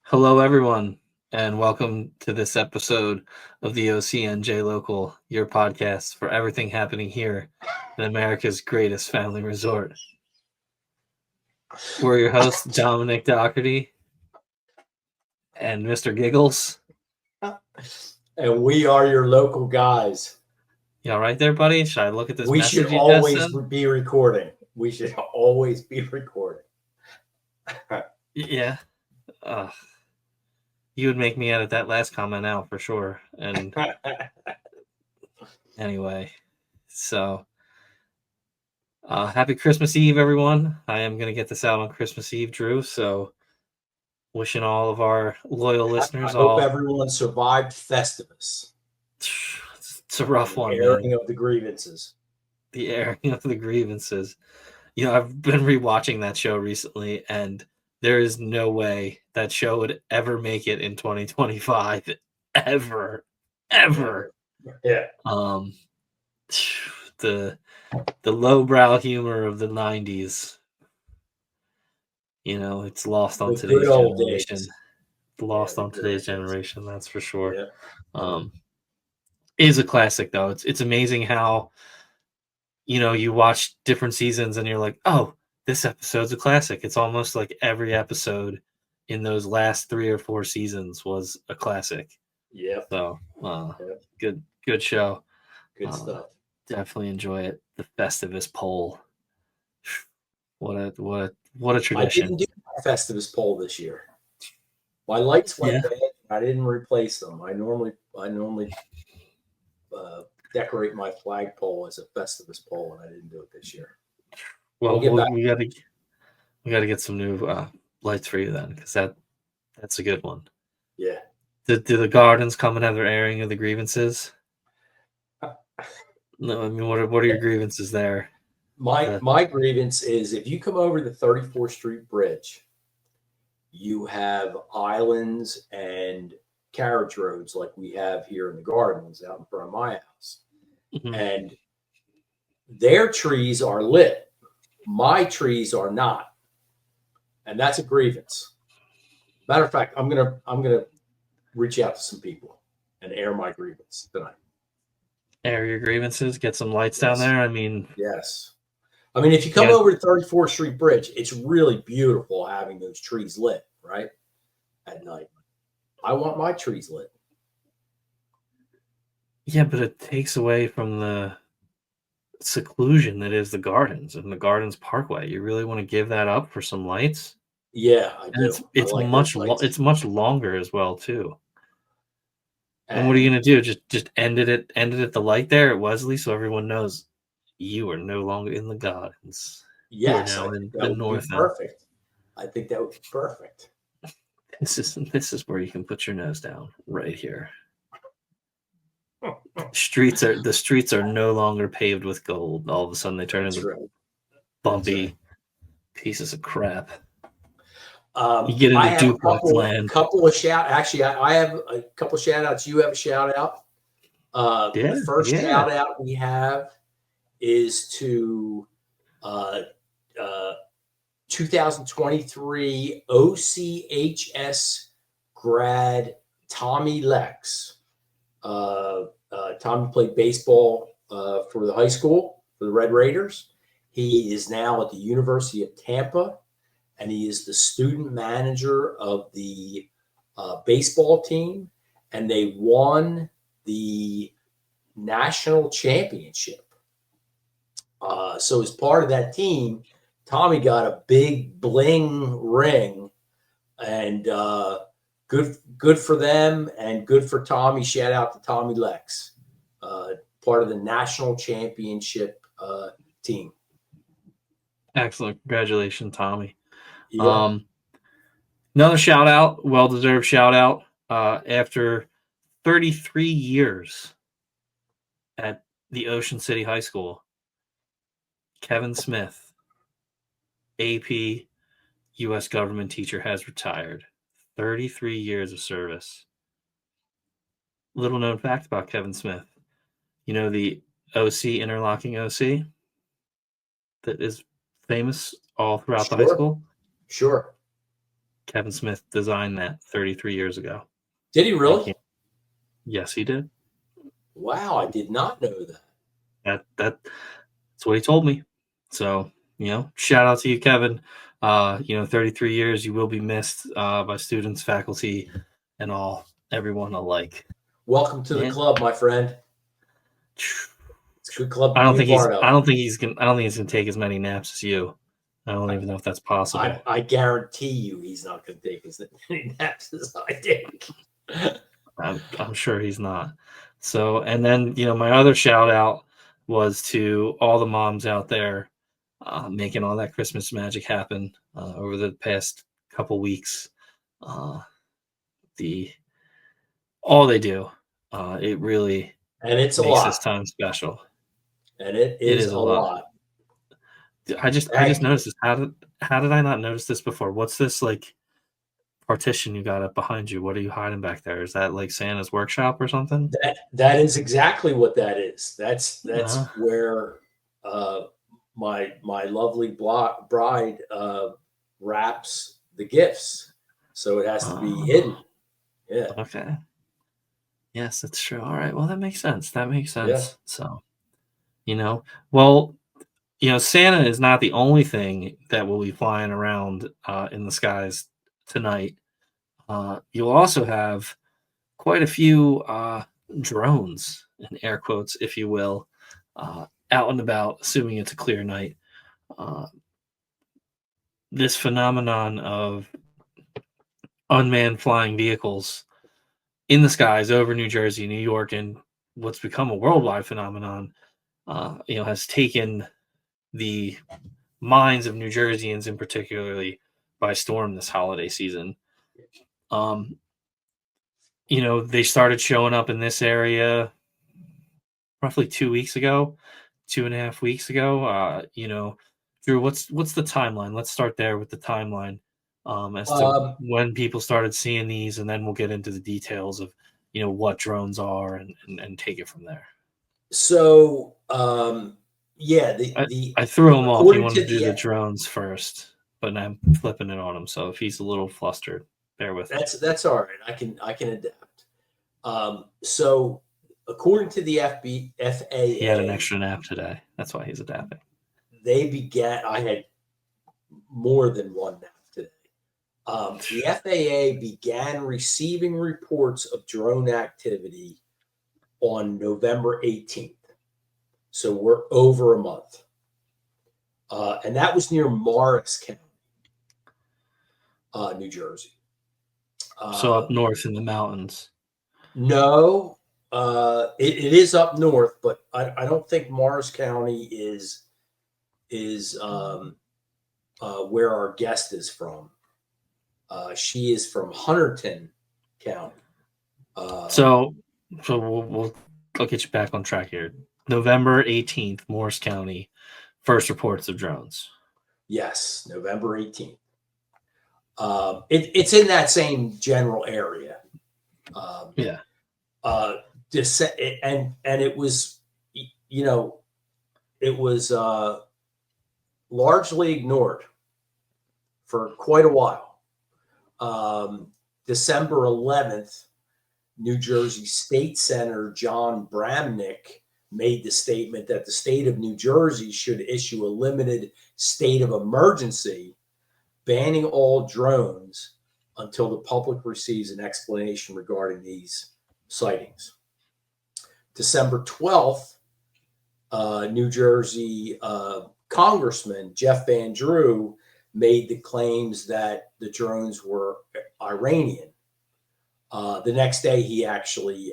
Hello, everyone, and welcome to this episode of the OCNJ Local, your podcast for everything happening here in America's greatest family resort. We're your hosts, Dominick Dougherty and Mr. Giggles. And we are your local guys. You all right there, buddy? Should I look at this We message should you always just sent? be recording. We should always be recording. Yeah. You would make me edit that last comment out for sure. And anyway, so happy Christmas Eve, everyone. I am going to get this out on Christmas Eve, Drew. So wishing all of our loyal listeners I hope everyone survived Festivus. It's a rough the one, airing man. of the grievances. The airing of the grievances. You know, I've been rewatching that show recently, and there is no way that show would ever make it in 2025. Ever. Yeah. The lowbrow humor of the 90s. You know, it's lost on today's generation. Today's generation, that's for sure. Yeah. Is a classic though. It's amazing how, you know, you watch different seasons and you're like, oh, this episode's a classic. It's almost like every episode in those last 3 or 4 seasons was a classic. Yeah. So good show. Good stuff. Definitely enjoy it. The Festivus poll. What a tradition. I didn't do my Festivus poll this year. My lights went bad. I didn't replace them. I normally decorate my flagpole as a Festivus pole, and I didn't do it this year. Well, we got to get some new lights for you then, because that's a good one. Yeah. Do the gardens come and have their airing of the grievances? No, I mean, what are your grievances there? My grievance is if you come over the 34th Street Bridge, you have islands and carriage roads like we have here in the gardens out in front of my house. Mm-hmm. And their trees are lit. My trees are not. And that's a grievance. Matter of fact, I'm gonna reach out to some people and air my grievance tonight. Air your grievances, get some lights down there. I mean, yes. I mean, if you come over to 34th Street Bridge, it's really beautiful having those trees lit, right? At night. I want my trees lit. Yeah, but it takes away from the seclusion that is the gardens and the Gardens Parkway. You really want to give that up for some lights? Yeah, I do. It's like much longer as well too. And what are you gonna do? Just end it at the light there at Wesley, so everyone knows you are no longer in the gardens. Yes, you are now in the north. Perfect. I think that would be perfect. This is where you can put your nose down, right here. The streets are no longer paved with gold. All of a sudden, they turn into bumpy pieces of crap. You get into duplex land. I have a couple of shout outs. You have a shout out. The first shout out we have is to 2023 OCHS grad Tommy Lex. Tommy played baseball for the high school for the Red Raiders. He is now at the University of Tampa, and he is the student manager of the baseball team, and they won the national championship. So as part of that team, Tommy got a big bling ring, and good for them and good for Tommy. Shout out to Tommy Lex, part of the national championship team. Excellent. Congratulations, Tommy. Yeah. Another shout out, well-deserved shout out. After 33 years at the Ocean City High School, Kevin Smith, AP U.S. government teacher, has retired. 33 years of service. Little known fact about Kevin Smith. You know the OC, interlocking OC, that is famous all throughout the high school? Sure. Kevin Smith designed that 33 years ago. Did he really? Yes, he did. Wow, I did not know that. That's what he told me. So, shout out to you, Kevin. 33 years, you will be missed by students, faculty, and everyone alike. Welcome to the club, my friend. It's a good club to be a part of. I don't think he's gonna take as many naps as you. I don't even know if that's possible. I guarantee you he's not going to take as many naps as I take. I'm sure he's not. So, and then, my other shout out was to all the moms out there making all that Christmas magic happen over the past couple weeks. All they do, it really makes this time special. And it is a lot. I just noticed this. How did I not notice this before? What's this like partition you got up behind you? What are you hiding back there? Is that like Santa's workshop or something? That is exactly what that is. That's where my lovely bride wraps the gifts, so it has to be hidden. Yeah. Okay. Yes, that's true. All right. Well, that makes sense. Yeah. So, Santa is not the only thing that will be flying around in the skies tonight. You'll also have quite a few drones, in air quotes, if you will, out and about, assuming it's a clear night. This phenomenon of unmanned flying vehicles in the skies over New Jersey, New York, and what's become a worldwide phenomenon, has taken the minds of New Jerseyans in particularly by storm this holiday season. They started showing up in this area roughly 2 weeks ago, 2.5 weeks ago. Drew, what's the timeline? Let's start there with the timeline as to when people started seeing these, and then we'll get into the details of what drones are and take it from there. So yeah, I threw him off. He wanted to do the drones first, but I'm flipping it on him. So if he's a little flustered, bear with me. That's all right. I can adapt. So according to the FAA, he had an extra nap today. That's why he's adapting. I had more than one nap today. The FAA began receiving reports of drone activity on November 18th. So we're over a month. And that was near Morris County, New Jersey. So up north in the mountains. No, it is up north, but I don't think Morris County is where our guest is from. She is from Hunterdon County. So I'll get you back on track here. November 18th, Morris County, first reports of drones. Yes, November 18th. It's in that same general area. Yeah. And it was, it was largely ignored for quite a while. December 11th, New Jersey State Senator John Dominick made the statement that the state of New Jersey should issue a limited state of emergency, banning all drones until the public receives an explanation regarding these sightings. December 12th, New Jersey Congressman Jeff Van Drew made the claims that the drones were Iranian. The next day, he actually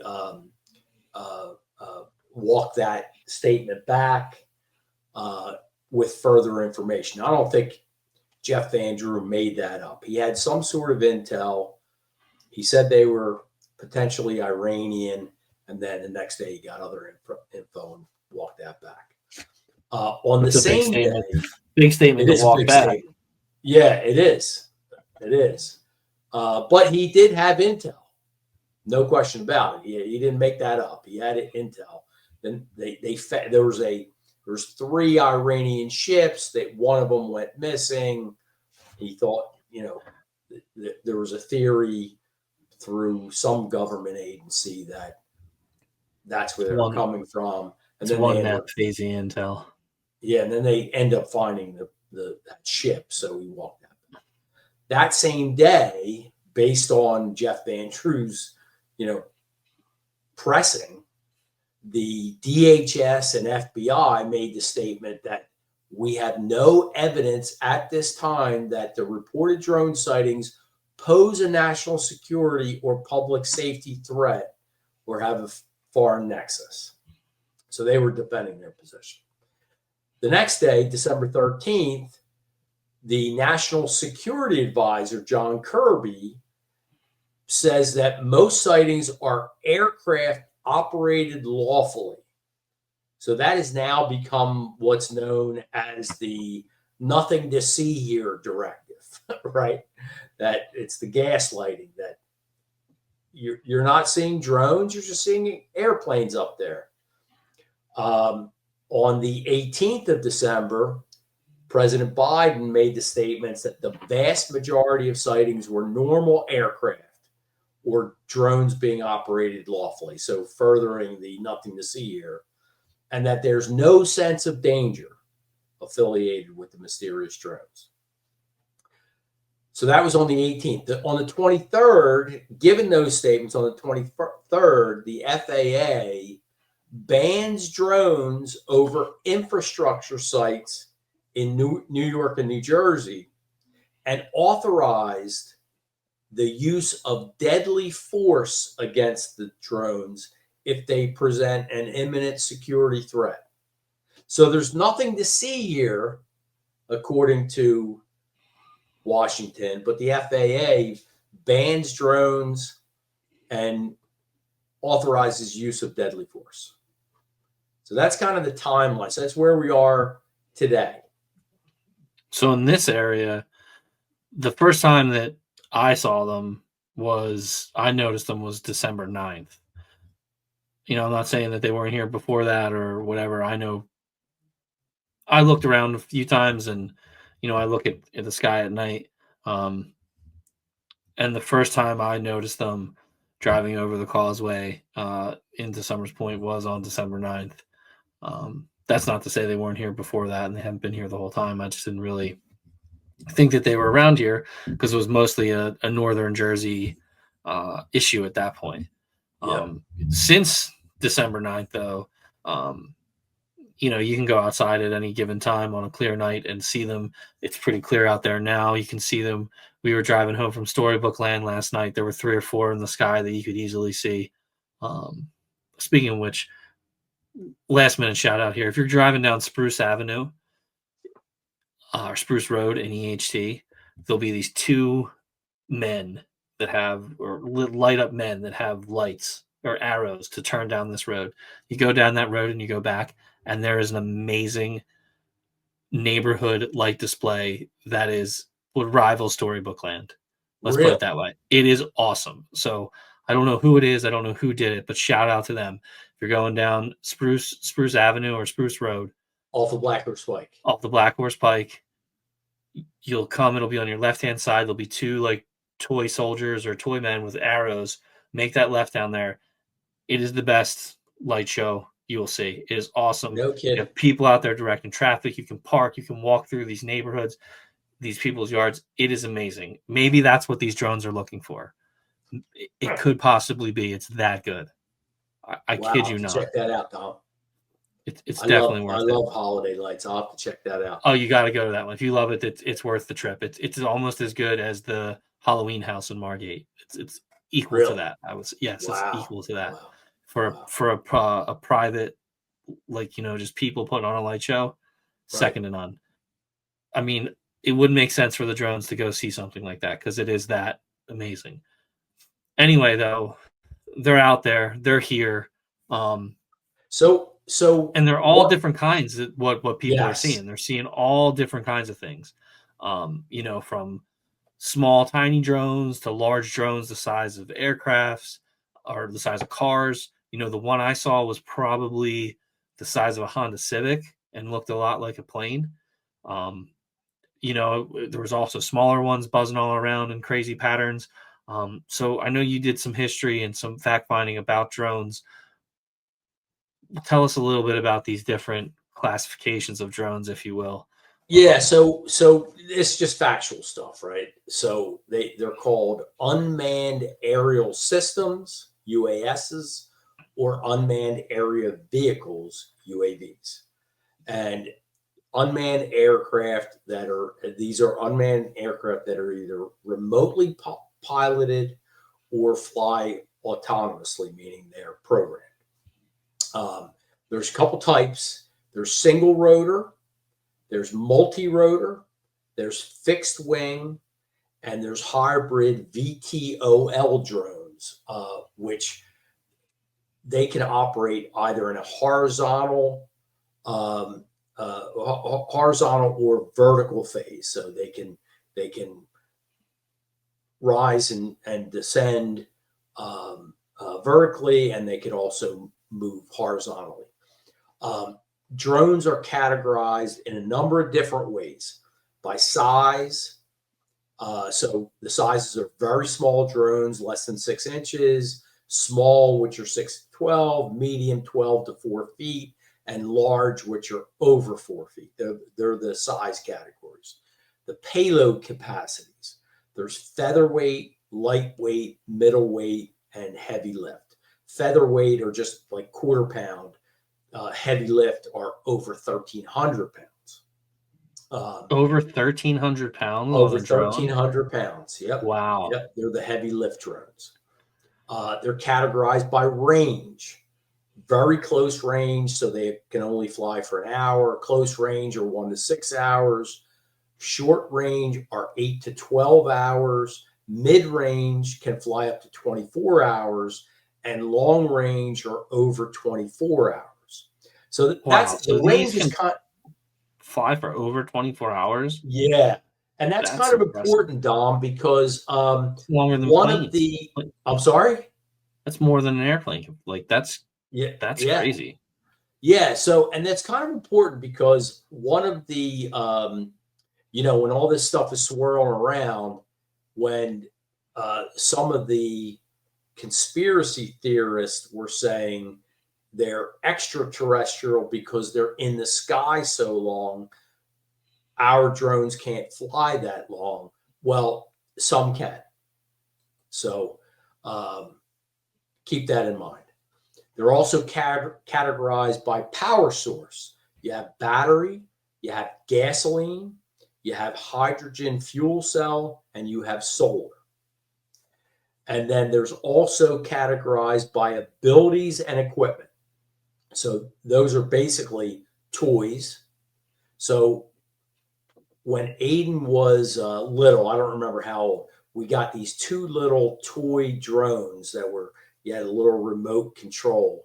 walked that statement back with further information. I don't think Jeff Van Drew made that up. He had some sort of intel. He said they were potentially Iranian, and then the next day he got other info and walked that back. On the same day, big statement to walk back. Statement. Yeah, it is. It is. But he did have intel. No question about it. He didn't make that up. He had intel. Then there was 3 Iranian ships that one of them went missing. He thought, there was a theory through some government agency that that's where they were coming from, and It's then one net Fasy intel. Yeah, and then they end up finding that ship, so we walked out. That same day, based on Jeff Van True's, pressing, the DHS and FBI made the statement that we have no evidence at this time that the reported drone sightings pose a national security or public safety threat or have a foreign nexus. So they were defending their position. The next day, December 13th, the National Security Advisor, John Kirby, says that most sightings are aircraft operated lawfully. So that has now become what's known as the nothing to see here directive, right? That it's the gaslighting, that you're not seeing drones, you're just seeing airplanes up there. On the 18th of December, President Biden made the statements that the vast majority of sightings were normal aircraft or drones being operated lawfully, so furthering the nothing to see here, and that there's no sense of danger affiliated with the mysterious drones. So that was on the 18th. On the 23rd, given those statements, on the 23rd, the FAA bans drones over infrastructure sites in New York and New Jersey and authorized the use of deadly force against the drones if they present an imminent security threat. So there's nothing to see here, according to Washington, but the FAA bans drones and authorizes use of deadly force. So that's kind of the timeline. So that's where we are today. So in this area, the first time that I saw them I noticed them was December 9th. I'm not saying that they weren't here before that or whatever. I know I looked around a few times and, I look at the sky at night. And the first time I noticed them driving over the causeway into Summers Point was on December 9th. That's not to say they weren't here before that and they haven't been here the whole time. I just didn't really think that they were around here because it was mostly a Northern Jersey issue at that point. Yeah. Since December 9th, though, you can go outside at any given time on a clear night and see them. It's pretty clear out there now. You can see them. We were driving home from Storybook Land last night. There were 3 or 4 in the sky that you could easily see. Speaking of which, last minute shout out here. If you're driving down Spruce Avenue or Spruce Road in EHT, there'll be these 2 men that have, or light up men that have lights or arrows to turn down this road. You go down that road and you go back, and there is an amazing neighborhood light display that would rival Storybook Land. Let's put it that way. It is awesome. So I don't know who it is. I don't know who did it, but shout out to them. If you're going down Spruce Avenue or Spruce Road, off the Black Horse Pike, you'll come. It'll be on your left-hand side. There'll be 2 like toy soldiers or toy men with arrows. Make that left down there. It is the best light show you will see. It is awesome. No kidding. You have people out there directing traffic. You can park. You can walk through these neighborhoods, these people's yards. It is amazing. Maybe that's what these drones are looking for. It could possibly be. It's that good. I kid you not. Check that out, Tom. It's definitely worth it. I love holiday lights. I'll have to check that out. Oh, you got to go to that one. If you love it, it's worth the trip. It's almost as good as the Halloween house in Margate. It's equal to that. It's equal to that. Wow. For a private, just people putting on a light show, second to none. I mean, it wouldn't make sense for the drones to go see something like that because it is that amazing. Anyway, though, they're out there. They're here. So and they're all different kinds of what people are seeing. They're seeing all different kinds of things. From small, tiny drones to large drones the size of aircrafts or the size of cars. The one I saw was probably the size of a Honda Civic and looked a lot like a plane. there was also smaller ones buzzing all around in crazy patterns. So I know you did some history and some fact finding about drones. Tell us a little bit about these different classifications of drones, if you will. Yeah, so it's just factual stuff, right? So they're called unmanned aerial systems, UASs, or unmanned area vehicles, UAVs. And these are unmanned aircraft that are either remotely piloted or fly autonomously, meaning they're programmed. There's a couple types. There's single rotor, there's multi-rotor, there's fixed wing, and there's hybrid VTOL drones, which they can operate either in a um, horizontal or vertical phase. So they can rise and descend vertically, and they can also move horizontally. Um, Drones are categorized in a number of different ways by size. So the sizes are very small drones, less than 6 inches, small, which are 6 to 12, medium, 12 to 4 feet, and large, which are over 4 feet. They're the size categories. The payload capacities, there's featherweight, lightweight, middleweight, and heavy lift. Featherweight are just like quarter pound. Heavy lift are over 1,300 pounds. Over 1,300 pounds on Over a drone. 1,300 pounds. Yep. Wow. Yep. They're the heavy lift drones. They're categorized by range. Very close range, so they can only fly for an hour. Close range are 1 to 6 hours. Short range are 8 to 12 hours. Mid range can fly up to 24 hours, and long range are over 24 hours. So Wow. the So these range is can kind. fly for over 24 hours. Yeah, and that's That's kind of impressive. important, Dom, because It's longer than one of planes. the. I'm sorry. That's more than an airplane. Like Yeah, that's yeah, crazy. yeah. So, and that's kind of important because one of the, when all this stuff is swirling around, when some of the conspiracy theorists were saying they're extraterrestrial because they're in the sky so long, our drones can't fly that long. Well, some can. So keep that in mind. They're also categorized by power source. You have battery, you have gasoline, you have hydrogen fuel cell, and you have solar. And then there's also categorized by abilities and equipment. So those are basically toys. So when Aiden was little, I don't remember how old, we got these two little toy drones you had a little remote control.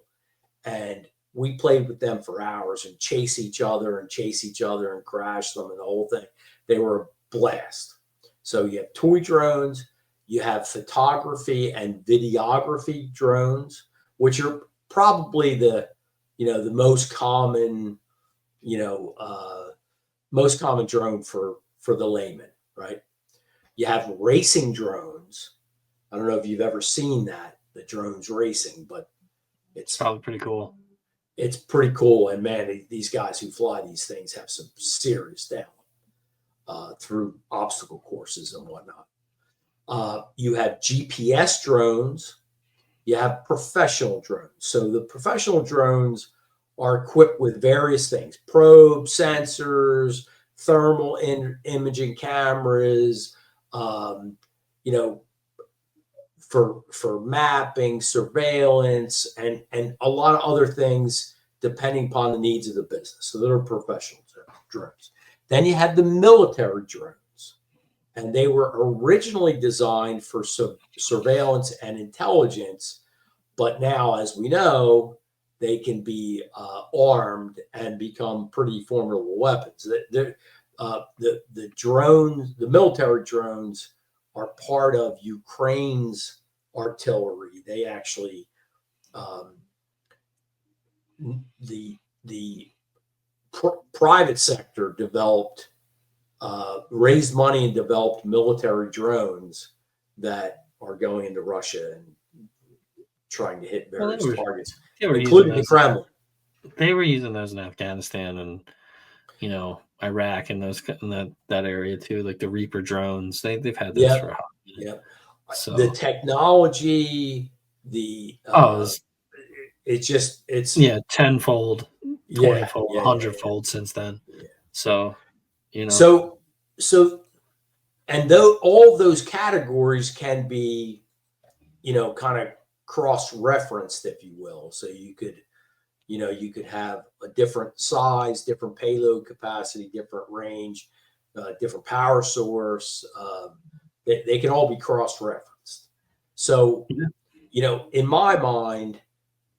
And we played with them for hours and chase each other and crash them and the whole thing. They were a blast. So you have toy drones, you have photography and videography drones, which are probably the most common drone for the layman, right? You have racing drones. I don't know if you've ever seen the drones racing, but It's it's probably pretty cool. it's pretty cool. And man, these guys who fly these things have some serious talent through obstacle courses and whatnot. You have GPS drones. You have professional drones. So the professional drones are equipped with various things: probes, sensors, thermal imaging cameras, um, you know, for mapping, surveillance, and a lot of other things depending upon the needs of the business. So they're professional drones. Then you have the military drones, and they were originally designed for surveillance and intelligence, but now, as we know, they can be armed and become pretty formidable weapons. The military drones are part of Ukraine's artillery. They actually the private sector developed raised money and developed military drones that are going into Russia and trying to hit various targets, they were using including the those. Kremlin. They were using those in Afghanistan and Iraq and those in that area too, like the Reaper drones. They've had those for a hot minute. Yep. So the technology, it's tenfold, 20-fold, yeah, 100-fold since then. yeah. So and though all those categories can be, kind of cross-referenced, if you will. So you could have a different size, different payload capacity, different range, different power source. They can all be cross-referenced. So, in my mind,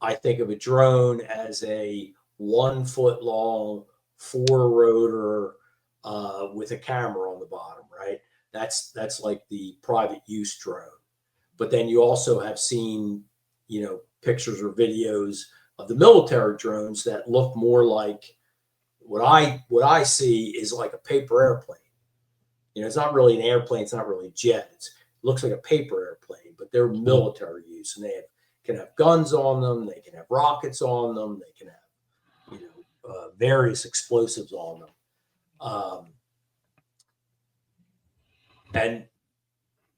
I think of a drone as a 1 foot long, 4-rotor with a camera on the bottom, right? That's like the private use drone. But then you also have seen, pictures or videos of the military drones that look more like what I see is like a paper airplane. It's not really an airplane. It's not really a jet. It looks like a paper airplane, but they're military use, and they can have guns on them. They can have rockets on them. They can have, various explosives on them. And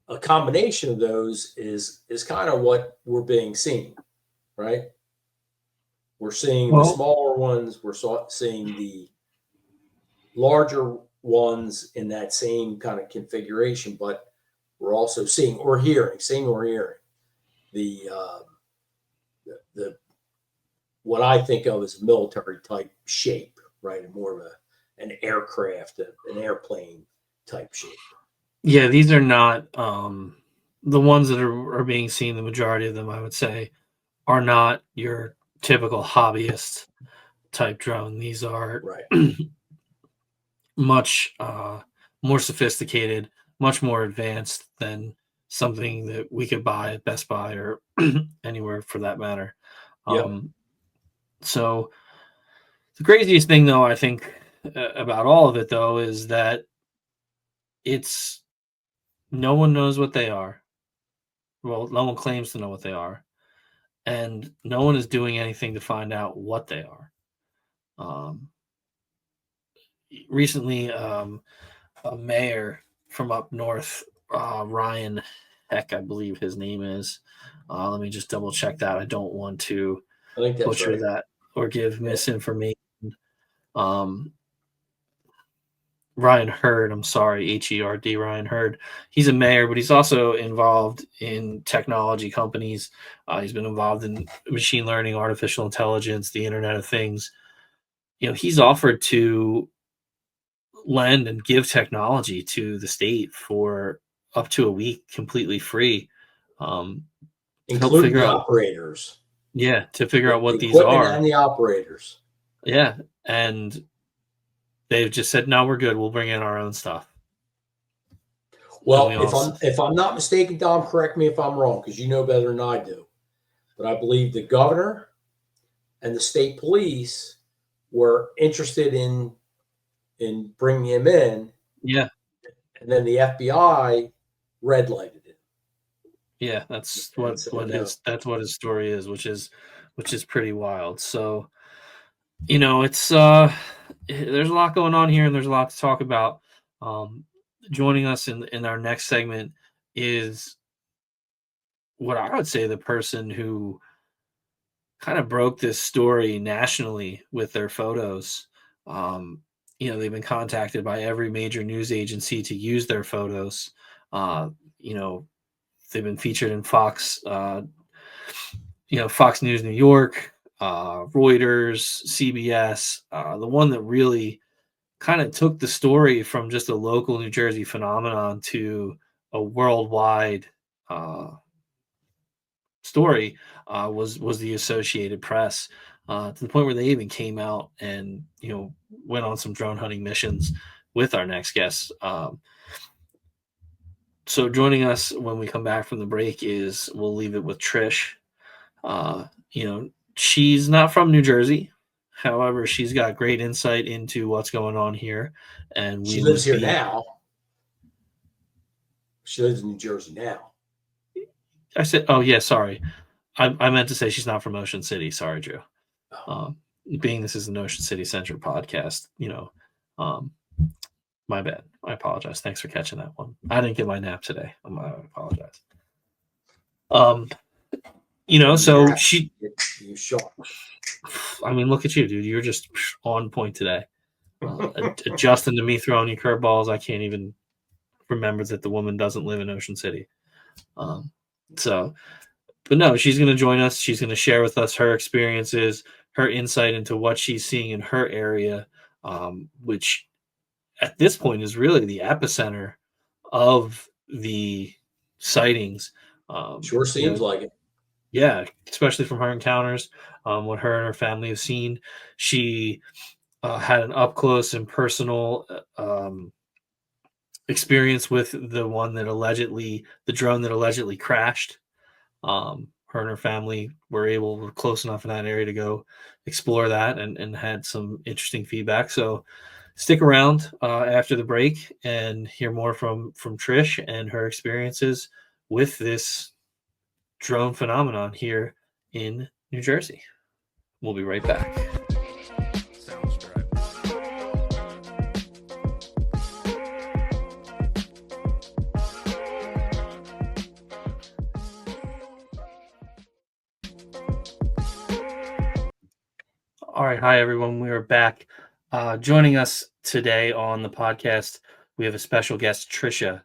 a combination of those is kind of what we're being seen, right? We're seeing the smaller ones. We're seeing the larger ones in that same kind of configuration, but we're also seeing or hearing the what I think of as a military type shape, right? And more of an aircraft, an airplane type shape. Yeah, these are not the ones that are being seen. The majority of them, I would say, are not your typical hobbyist type drone. These are much more sophisticated, much more advanced than something that we could buy at Best Buy or anywhere for that matter. So the craziest thing, though, I think about all of it, though, is that no one knows what they are. Well, no one claims to know what they are, and no one is doing anything to find out what they are. Recently, a mayor from up north, Ryan Heck, I believe his name is. Let me just double check that. I don't want to butcher that or give misinformation. Ryan Hurd, I'm sorry, Herd, Ryan Hurd. He's a mayor, but he's also involved in technology companies. He's been involved in machine learning, artificial intelligence, the Internet of Things. He's offered to lend and give technology to the state for up to a week, completely free, including the operators. Yeah, to figure out what the these are, and the operators. Yeah, and they've just said, "No, we're good. We'll bring in our own stuff." Well, if I'm not mistaken, Dom, correct me if I'm wrong, because you know better than I do. But I believe the governor and the state police were interested in bringing him in. Yeah. And then the FBI red lighted it. Yeah, that's what his story is, which is pretty wild. So, it's there's a lot going on here, and there's a lot to talk about. Joining us in our next segment is what I would say the person who kind of broke this story nationally with their photos. They've been contacted by every major news agency to use their photos. They've been featured in Fox, Fox News New York, Reuters, CBS. The one that really kind of took the story from just a local New Jersey phenomenon to a worldwide story was the Associated Press, to the point where they even came out and went on some drone hunting missions with our next guest. So joining us when we come back from the break we'll leave it with Trish. She's not from New Jersey. However, she's got great insight into what's going on here, and She we lives would here be. now. She lives in New Jersey now. I said, oh yeah, sorry. I meant to say she's not from Ocean City. Sorry, Drew. Oh, Um, Being this is an Ocean City centric podcast, um, my bad. I apologize. Thanks for catching that one. I didn't get my nap today. I apologize. Um, so she. you sharp. I mean, look at you, dude. You're just on point today. Adjusting to me throwing you curveballs, I can't even remember that the woman doesn't live in Ocean City. So, but no, she's going to join us. She's going to share with us her experiences, her insight into what she's seeing in her area, which at this point is really the epicenter of the sightings. Sure seems like it. Yeah, especially from her encounters, what her and her family have seen. She had an up close and personal experience with the drone that allegedly crashed. Her and her family were close enough in that area to go explore that and had some interesting feedback. So stick around after the break and hear more from Trish and her experiences with this drone phenomenon here in New Jersey. We'll be right back. All right. Hi, everyone. We are back. Joining us today on the podcast, we have a special guest, Trisha.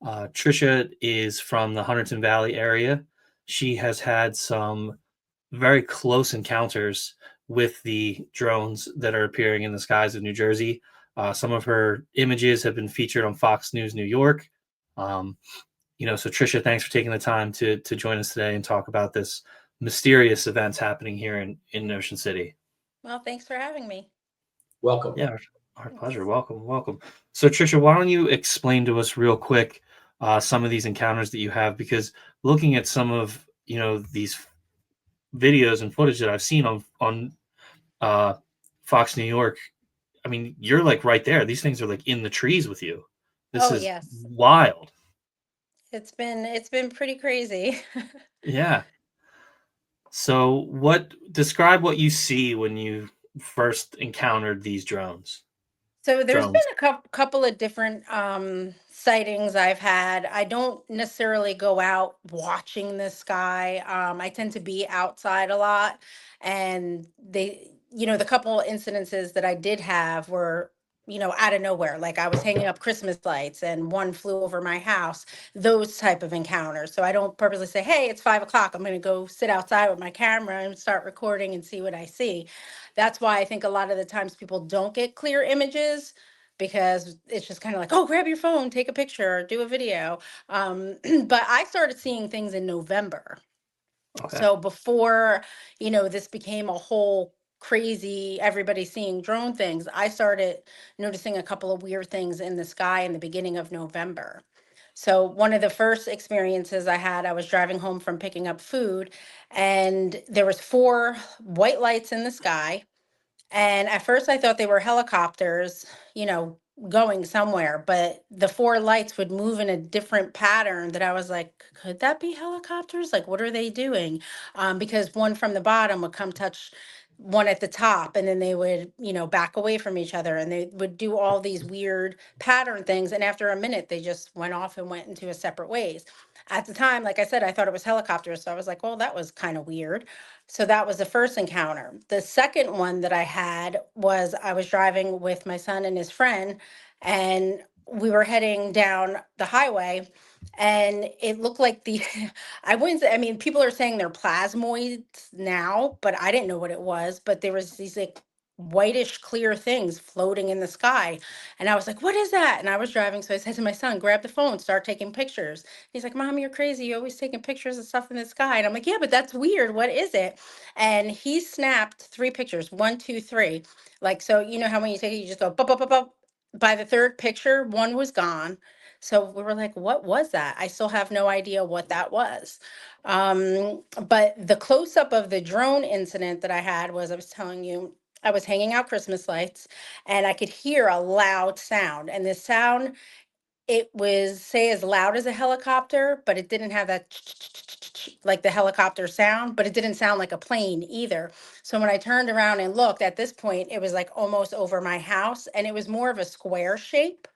Trisha is from the Hunterdon Valley area. She has had some very close encounters with the drones that are appearing in the skies of New Jersey. Some of her images have been featured on Fox News New York. So Trisha, thanks for taking the time to join us today and talk about this mysterious events happening here in Ocean City. Well, thanks for having me. Welcome. Yeah, our pleasure. Welcome. So Trisha, why don't you explain to us real quick some of these encounters that you have? Because looking at some of these videos and footage that I've seen on Fox New York, I mean, you're like right there. These things are like in the trees with you. This is yes. wild. It's been pretty crazy. Yeah. So describe what you see when you first encountered these drones? So there's Drones. been a couple of different sightings I've had. I don't necessarily go out watching the sky. I tend to be outside a lot, and the couple incidences that I did have were, out of nowhere. Like I was hanging up Christmas lights, and one flew over my house. Those type of encounters. So I don't purposely say, "Hey, it's 5 o'clock. I'm going to go sit outside with my camera and start recording and see what I see." That's why I think a lot of the times people don't get clear images, because it's just kind of like, oh, grab your phone, take a picture, or do a video. But I started seeing things in November. Okay. So before, this became a whole crazy, everybody seeing drone things, I started noticing a couple of weird things in the sky in the beginning of November. So one of the first experiences I had, I was driving home from picking up food, and there was four white lights in the sky. And at first I thought they were helicopters, going somewhere, but the four lights would move in a different pattern that I was like, could that be helicopters? Like, what are they doing? Because one from the bottom would come touch one at the top, and then they would, back away from each other, and they would do all these weird pattern things. And after a minute, they just went off and went into a separate ways. At the time, like I said, I thought it was helicopters. So I was like, well, that was kind of weird. So that was the first encounter. The second one that I had was I was driving with my son and his friend, and we were heading down the highway, and it looked like I wouldn't say, I mean, people are saying they're plasmoids now, but I didn't know what it was. But there was these like whitish clear things floating in the sky. And I was like, what is that? And I was driving. So I said to my son, grab the phone, start taking pictures. He's like, Mom, you're crazy. You're always taking pictures of stuff in the sky. And I'm like, yeah, but that's weird. What is it? And he snapped three pictures, one, two, three. Like, so you know how when you take it, you just go, bup, bup, bup, bup. By the third picture, one was gone. So we were like, what was that? I still have no idea what that was. But the close up of the drone incident that I had was, I was telling you, I was hanging out Christmas lights and I could hear a loud sound. And this sound, it was say as loud as a helicopter, but it didn't have that like the helicopter sound, but it didn't sound like a plane either. So when I turned around and looked at this point, it was like almost over my house and it was more of a square shape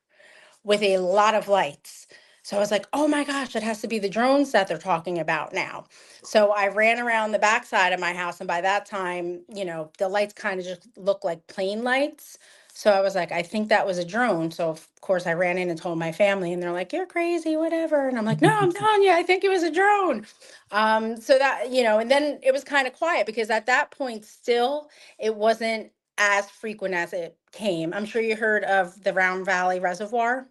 with a lot of lights. So I was like, oh my gosh, it has to be the drones that they're talking about now. So I ran around the backside of my house, and by that time, the lights kind of just looked like plane lights. So I was like, I think that was a drone. So of course I ran in and told my family, and they're like, you're crazy, whatever. And I'm like, no, I'm telling you, I think it was a drone. So that, and then it was kind of quiet because at that point still it wasn't as frequent as it came. I'm sure you heard of the Round Valley Reservoir.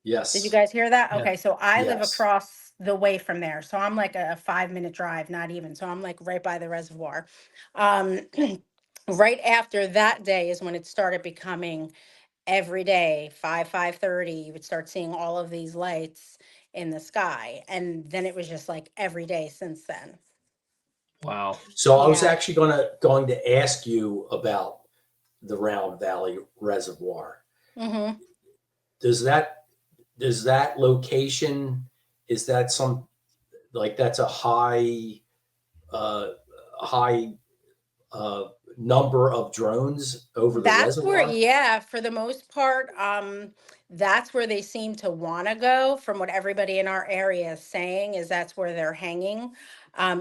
Did you Yes. guys hear that? Yeah. Okay, so I live Yes. across the way from there. So I'm like a 5-minute drive, not even. So I'm like right by the reservoir. Um, right after that day is when it started becoming every day, 5:30, you would start seeing all of these lights in the sky. And then it was just like every day since then. Wow. So I was Yeah. actually going to ask you about the Round Valley Reservoir. Mm-hmm. Does that location, is that some, like, that's a uh, high uh, number of drones over the That's where, reservoir? yeah, for the most part, that's where they seem to want to go. From what everybody in our area is saying, is that's where they're hanging,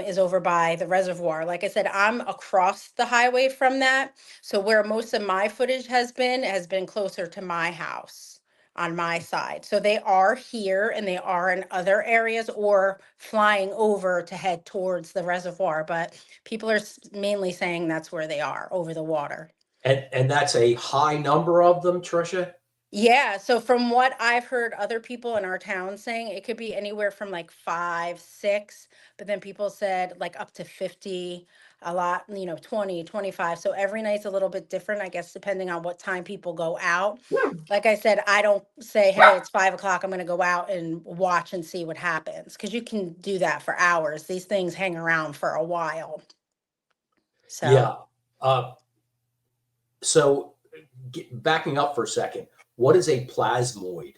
is over by the reservoir. Like I said, I'm across the highway from that, so where most of my footage has been closer to my house on my side. So they are here and they are in other areas or flying over to head towards the reservoir, but people are mainly saying that's where they are over the water. And that's a high number of them, Trisha? Yeah, so from what I've heard other people in our town saying, it could be anywhere from like 5, 6, but then people said like up to 50, a lot, 20, 25. So every night's a little bit different, I guess, depending on what time people go out. Like I said, I don't say, hey, it's 5 o'clock, I'm going to go out and watch and see what happens, because you can do that for hours. These things hang around for a while. So. Yeah. Uh, so backing up for a second, what is a plasmoid?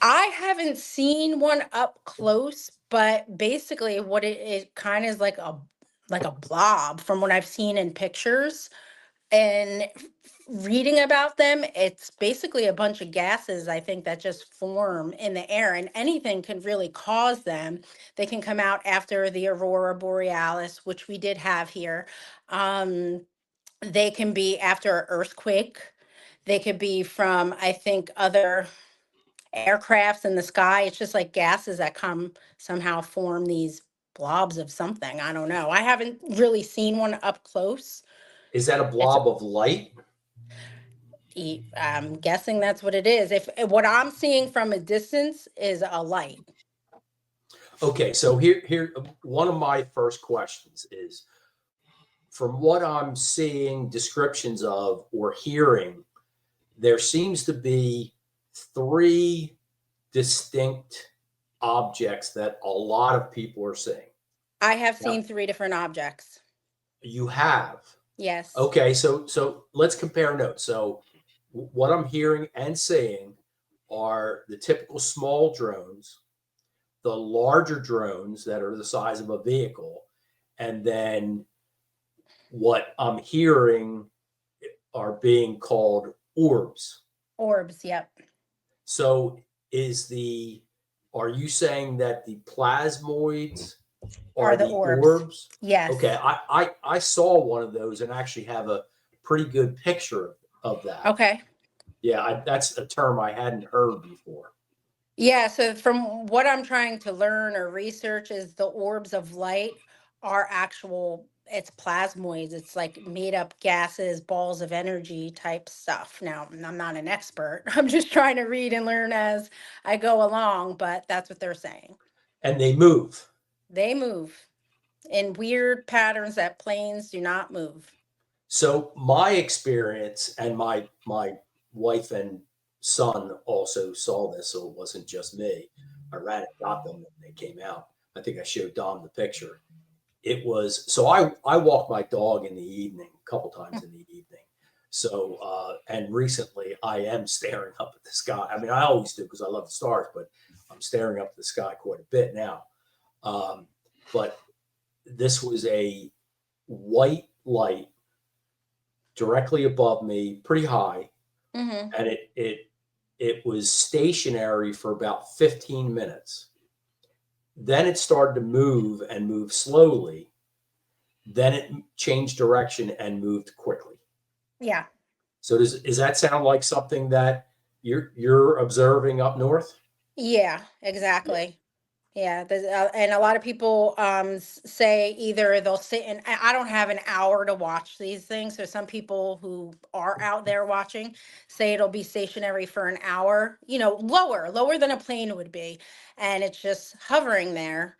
I haven't seen one up close, but basically what it kind of is like a blob from what I've seen in pictures and reading about them. It's basically a bunch of gases, I think, that just form in the air, and anything can really cause them. They can come out after the aurora borealis, which we did have here. They can be after an earthquake. They could be from, I think, other aircrafts in the sky. It's just like gases that come somehow form these blobs of something. I don't know. I haven't really seen one up close. Is that a It's blob of light? I'm guessing that's what it is. If what I'm seeing from a distance is a light. Okay, so here, one of my first questions is, from what I'm seeing descriptions of or hearing, there seems to be three distinct objects that a lot of people are seeing. I have Now, seen 3 different objects. you have. Yes. Okay, so let's compare notes. So what I'm hearing and seeing are the typical small drones, the larger drones that are the size of a vehicle, and then what I'm hearing are being called orbs. Orbs, yep. So are you saying that the plasmoids Are are the the orbs. orbs? Okay, Yes. I saw one of those and actually have a pretty good picture of that. Okay. Yeah, that's a term I hadn't heard before. Yeah, so from what I'm trying to learn or research is the orbs of light are it's plasmoids. It's like made up gases, balls of energy type stuff. Now, I'm not an expert. I'm just trying to read and learn as I go along, but that's what they're saying. And they move. They move in weird patterns that planes do not move. So my experience, and my wife and son also saw this, so it wasn't just me. I ran and got them when they came out. I think I showed Dom the picture. it was, so I walk my dog in the evening, a couple times in the evening. So, and recently I am staring up at the sky. I mean, I always do because I love the stars, but I'm staring up at the sky quite a bit now. But this was a white light directly above me, pretty high, Mm-hmm. and it was stationary for about 15 minutes. Then it started to move and move slowly. Then it changed direction and moved quickly. Yeah. So does that sound like something that you're observing up north? Yeah, Yeah. exactly. Yeah, and a lot of people say either they'll sit and I don't have an hour to watch these things. So some people who are out there watching say it'll be stationary for an hour, lower than a plane would be. And it's just hovering there.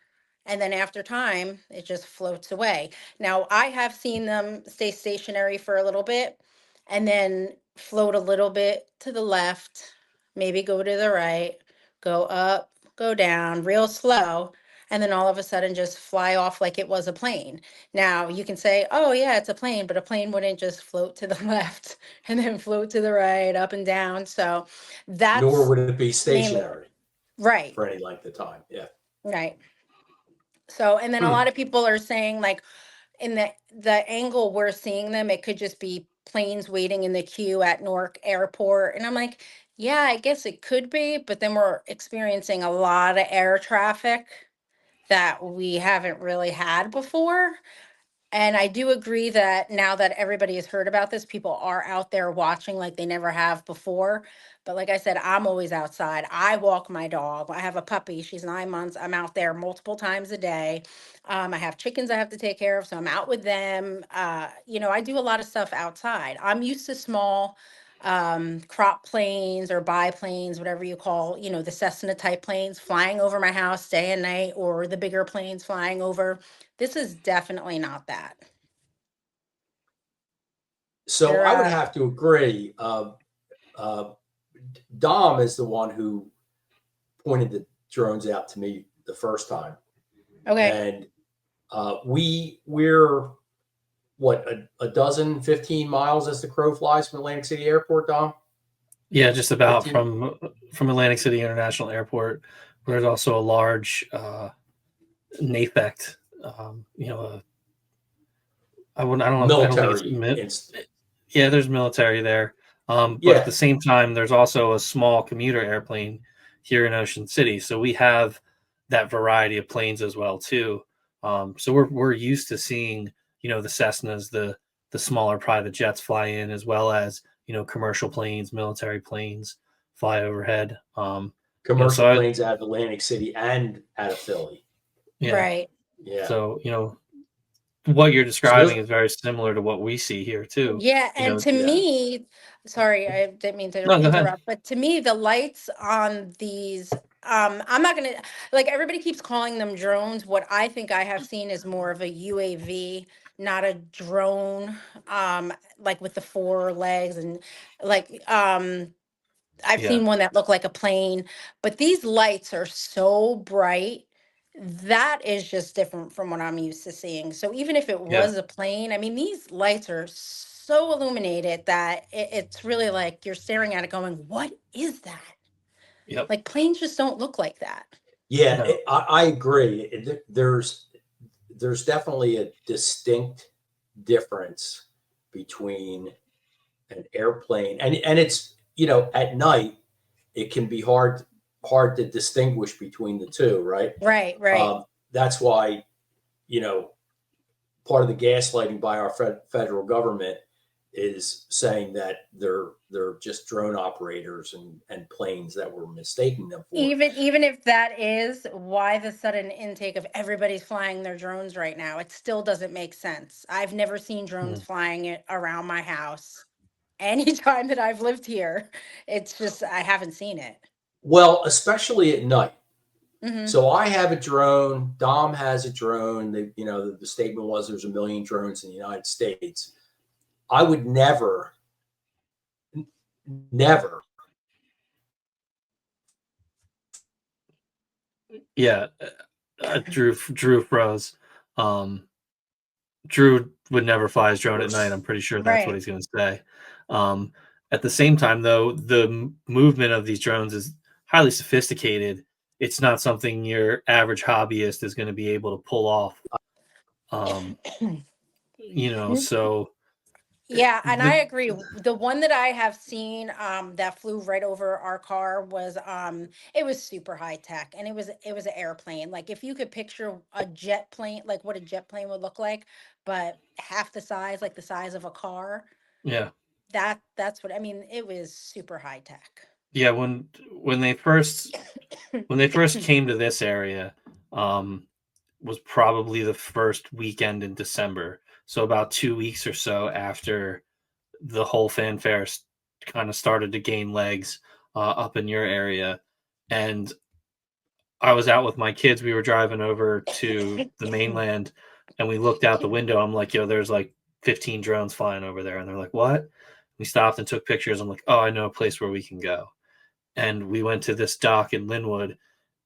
And then after time, it just floats away. Now, I have seen them stay stationary for a little bit and then float a little bit to the left, maybe go to the right, go up, go down real slow, and then all of a sudden just fly off like it was a plane. Now you can say, oh, yeah, it's a plane, but a plane wouldn't just float to the left and then float to the right, up and down. So Nor that's would it be mainly stationary right, for any length of time. Yeah. right. So, and then a lot of people are saying, like, in the angle we're seeing them, it could just be planes waiting in the queue at Newark Airport. And I'm like, yeah, I guess it could be, but then we're experiencing a lot of air traffic that we haven't really had before. And I do agree that now that everybody has heard about this, people are out there watching like they never have before. But like I said, I'm always outside. I walk my dog. I have a puppy. She's 9 months. I'm out there multiple times a day. I have chickens I have to take care of, so I'm out with them. I do a lot of stuff outside. I'm used to small crop planes or biplanes, whatever you call, the Cessna type planes flying over my house day and night, or the bigger planes flying over. This is definitely not that. So They're I would have to agree. Uh, Dom is the one who pointed the drones out to me the first time, okay. and we're what a dozen, 15 miles as the crow flies from Atlantic City Airport, Dom. Yeah, just about 15. from Atlantic City International Airport. There's also a large NAFECT. I don't know. I don't think Military. yeah, there's military there. But at Yeah. the same time, there's also a small commuter airplane here in Ocean City. So we have that variety of planes as well too. So we're used to seeing the Cessnas, the smaller private jets fly in, as well as commercial planes, military planes fly overhead. Commercial So planes out of Atlantic City and out of Philly. yeah. Right. Yeah. So what you're So describing is very similar to what we see here too. Yeah, and to yeah. me, sorry, I didn't mean to No, go ahead. interrupt, but to me, the lights on these, I'm not gonna, like, everybody keeps calling them drones. What I think I have seen is more of a UAV, not a drone, like with the four legs and like, I've Yeah, seen one that looked like a plane, but these lights are so bright. That is just different from what I'm used to seeing. So even if it yeah, was a plane, I mean, these lights are so illuminated that it's really like you're staring at it going, what is that? yep, Like planes just don't look like that. Yeah, no, I agree. There's definitely a distinct difference between an airplane and it's at night it can be hard to distinguish between the two, right? Right, right. That's why part of the gaslighting by our federal government is saying that they're just drone operators and planes that we're mistaking them for. Even if that is why the sudden intake of everybody's flying their drones right now, it still doesn't make sense. I've never seen drones mm, flying it around my house. Anytime that I've lived here, it's just I haven't seen it. Well, especially at night. Hmm. So I have a drone. Dom has a drone. The statement was there's a million drones in the United States. I would never, never. yeah. Drew froze. Drew would never fly his drone at night. I'm pretty sure that's what Right. he's going to say. At the same time, though, the movement of these drones is highly sophisticated. It's not something your average hobbyist is going to be able to pull off. So Yeah, and I the agree. The one that I have seen that flew right over our car was it was super high tech, and it was an airplane. Like if you could picture a jet plane, like what a jet plane would look like, but half the size, like the size of a car. yeah, That's what I mean. It was super high tech. yeah. When they first came to this area, was probably the first weekend in December. So about 2 weeks or so after the whole fanfare kind of started to gain legs up in your area. And I was out with my kids. We were driving over to the mainland and we looked out the window. I'm like, yo, there's like 15 drones flying over there. And they're like, what? We stopped and took pictures. I'm like, oh, I know a place where we can go. And we went to this dock in Linwood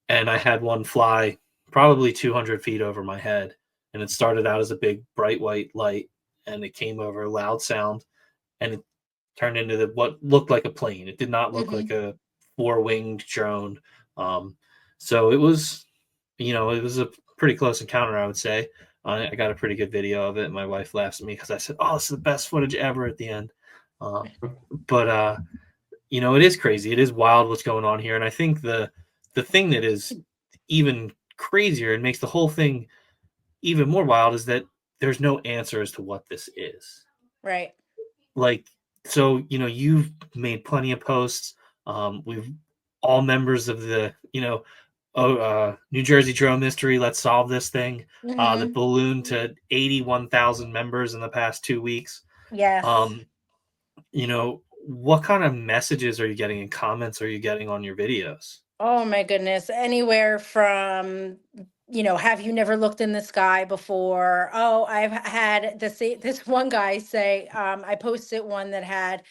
and I had one fly probably 200 feet over my head. And it started out as a big bright white light and it came over loud sound and it turned into what looked like a plane. It did not look Hmm. like a four-winged drone. Um, so it was a pretty close encounter, I would say. I got a pretty good video of it. My wife laughs at me because I said, "Oh, this is the best footage ever" at the end. But it is crazy. It is wild what's going on here, and I think the thing that is even crazier and makes the whole thing even more wild is that there's no answer as to what this is. Right. Like, so you've made plenty of posts. We've all members of the New Jersey Drone Mystery. Let's solve this thing. The Hmm. balloon to 81,000 members in the past 2 weeks. Yes. Um, what kind of messages are you getting and comments are you getting on your videos? Oh my goodness. Anywhere from, have you never looked in the sky before? Oh, I've had this one guy say, I posted one that had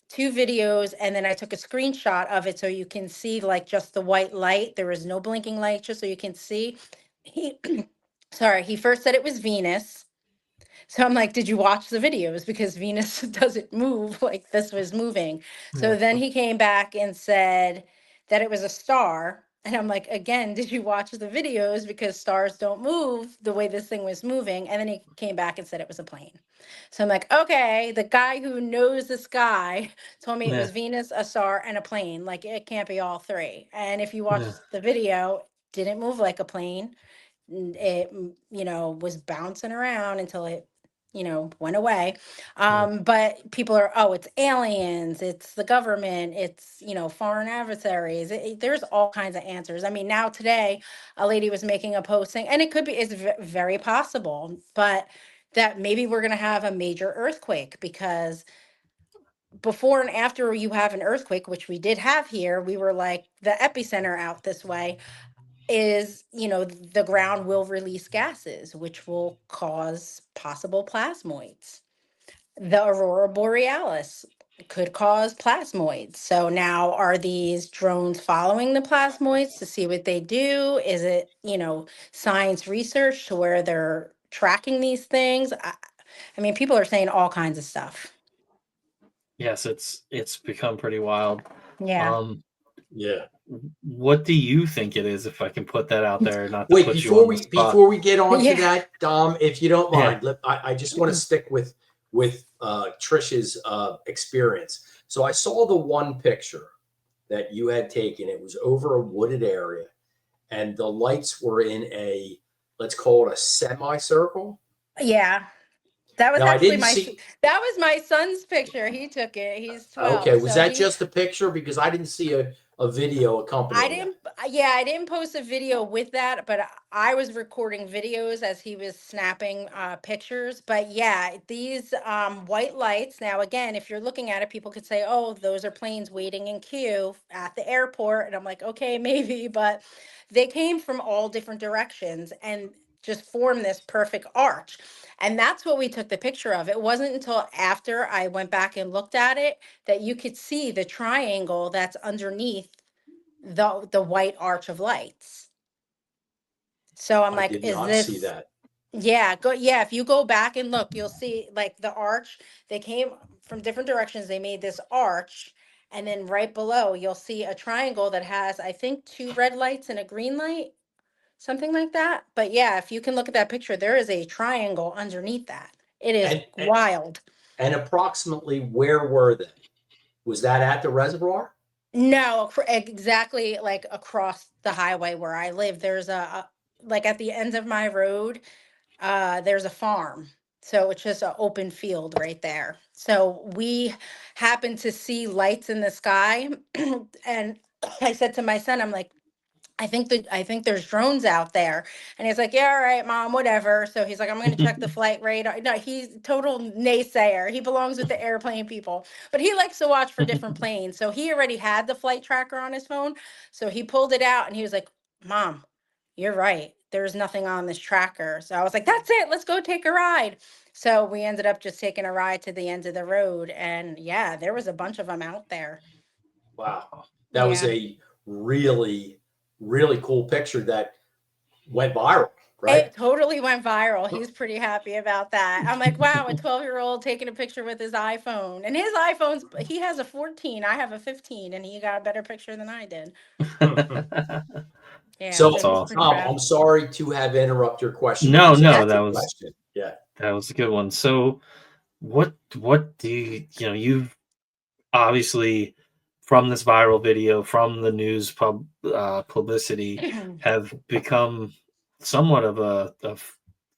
two videos and then I took a screenshot of it so you can see like just the white light. There was no blinking light, just so you can see. He sorry, he first said it was Venus. So I'm like, did you watch the videos? Because Venus doesn't move like this was moving. So Yeah, then he came back and said that it was a star. And I'm like, again, did you watch the videos? Because stars don't move the way this thing was moving. And then he came back and said it was a plane. So I'm like, okay, the guy who knows the sky told me it yeah, was Venus, a star, and a plane. Like it can't be all three. And if you watch yeah, the video, didn't move like a plane. It was bouncing around until it went away. yeah, But people are, oh, it's aliens, it's the government, it's foreign adversaries. There's all kinds of answers. I mean, now today a lady was making a post saying, and it could be, it's very possible, but that maybe we're going to have a major earthquake, because before and after you have an earthquake, which we did have here, we were like the epicenter out this way, is the ground will release gases which will cause possible plasmoids. The aurora borealis could cause plasmoids. So now, are these drones following the plasmoids to see what they do? Is it science research to where they're tracking these things? I mean, people are saying all kinds of stuff. yes, it's become pretty wild. Yeah. Um, Yeah. what do you think it is, if I can put that out there, not to Wait, put you on the spot? before we get on to Yeah. that, Dom, if you don't Yeah, mind, I just want to stick with Trish's experience. So I saw the one picture that you had taken. It was over a wooded area, and the lights were in a, let's call it a semicircle. Yeah. That was Now I actually didn't see. that was my son's picture. He took it. He's Okay, 12. was So that just a picture? Because I didn't see a video I accompanying that. didn't, yeah, I didn't post a video with that, but I was recording videos as he was snapping pictures. But yeah, these white lights. Now, again, if you're looking at it, people could say, oh, those are planes waiting in queue at the airport. And I'm like, okay, maybe, but they came from all different directions and just formed this perfect arch. And that's what we took the picture of. It wasn't until after I went back and looked at it that you could see the triangle that's underneath the white arch of lights. So I'm I like, did is not see this, that. Yeah, if you go back and look, you'll see like the arch, they came from different directions. They made this arch, and then right below you'll see a triangle that has, I think, two red lights and a green light, something like that. But yeah, if you can look at that picture, there is a triangle underneath that. It is And, and wild. and approximately where were they? Was that at the reservoir? No, exactly like across the highway where I live, there's like at the ends of my road, there's a farm. So it's just an open field right there. So we happened to see lights in the sky. And I said to my son, I'm like, I think there's drones out there. And he's like, yeah, all right, mom, whatever. So he's like, I'm gonna check the flight radar. No, he's total naysayer. He belongs with the airplane people, but he likes to watch for different planes. So he already had the flight tracker on his phone. So he pulled it out and he was like, Mom, you're right. There's nothing on this tracker. So I was like, that's it. Let's go take a ride. So we ended up just taking a ride to the end of the road. And yeah, there was a bunch of them out there. Wow. That was Yeah. a really, really cool picture that went viral, right? It totally went viral. He's pretty happy about that. I'm like, wow, a 12-year-old taking a picture with his iPhone. And his iPhone's, he has a 14. I have a 15, and he got a better picture than I did. Yeah, So, so That's he's pretty awesome. Tom, proud. I'm sorry to have interrupted your question, but No, it's a no, That's great a, question. Yeah. that was a good one. So, what do you've obviously from this viral video, from the news publicity, have become somewhat of a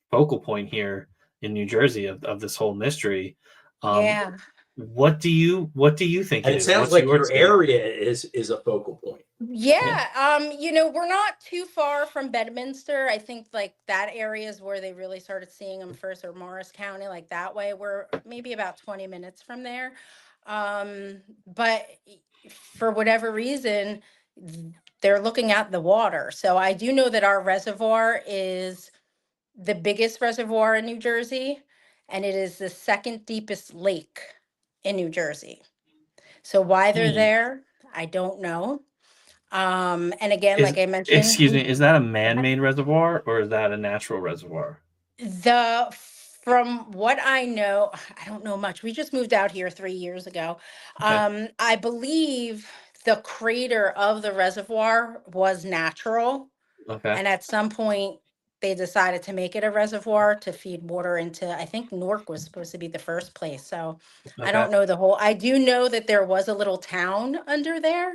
focal point here in New Jersey of this whole mystery. Um, yeah. what do you think And it it is? sounds What's like your your take? area is a focal point. Yeah. Yeah, we're not too far from Bedminster. I think like that area is where they really started seeing them first, or Morris County, like that way. We're maybe about 20 minutes from there. But for whatever reason, they're looking at the water. So I do know that our reservoir is the biggest reservoir in New Jersey, and it is the second deepest lake in New Jersey. So why they're Hmm. there, I don't know. And again, Is like I mentioned, Excuse me, is that a man-made reservoir or is that a natural reservoir? the from what I know, I don't know much. We just moved out here 3 years ago. Okay. I believe the crater of the reservoir was natural, Okay. and at some point they decided to make it a reservoir to feed water into, I think Newark was supposed to be the first place. So I Okay. don't know the whole, I do know that there was a little town under there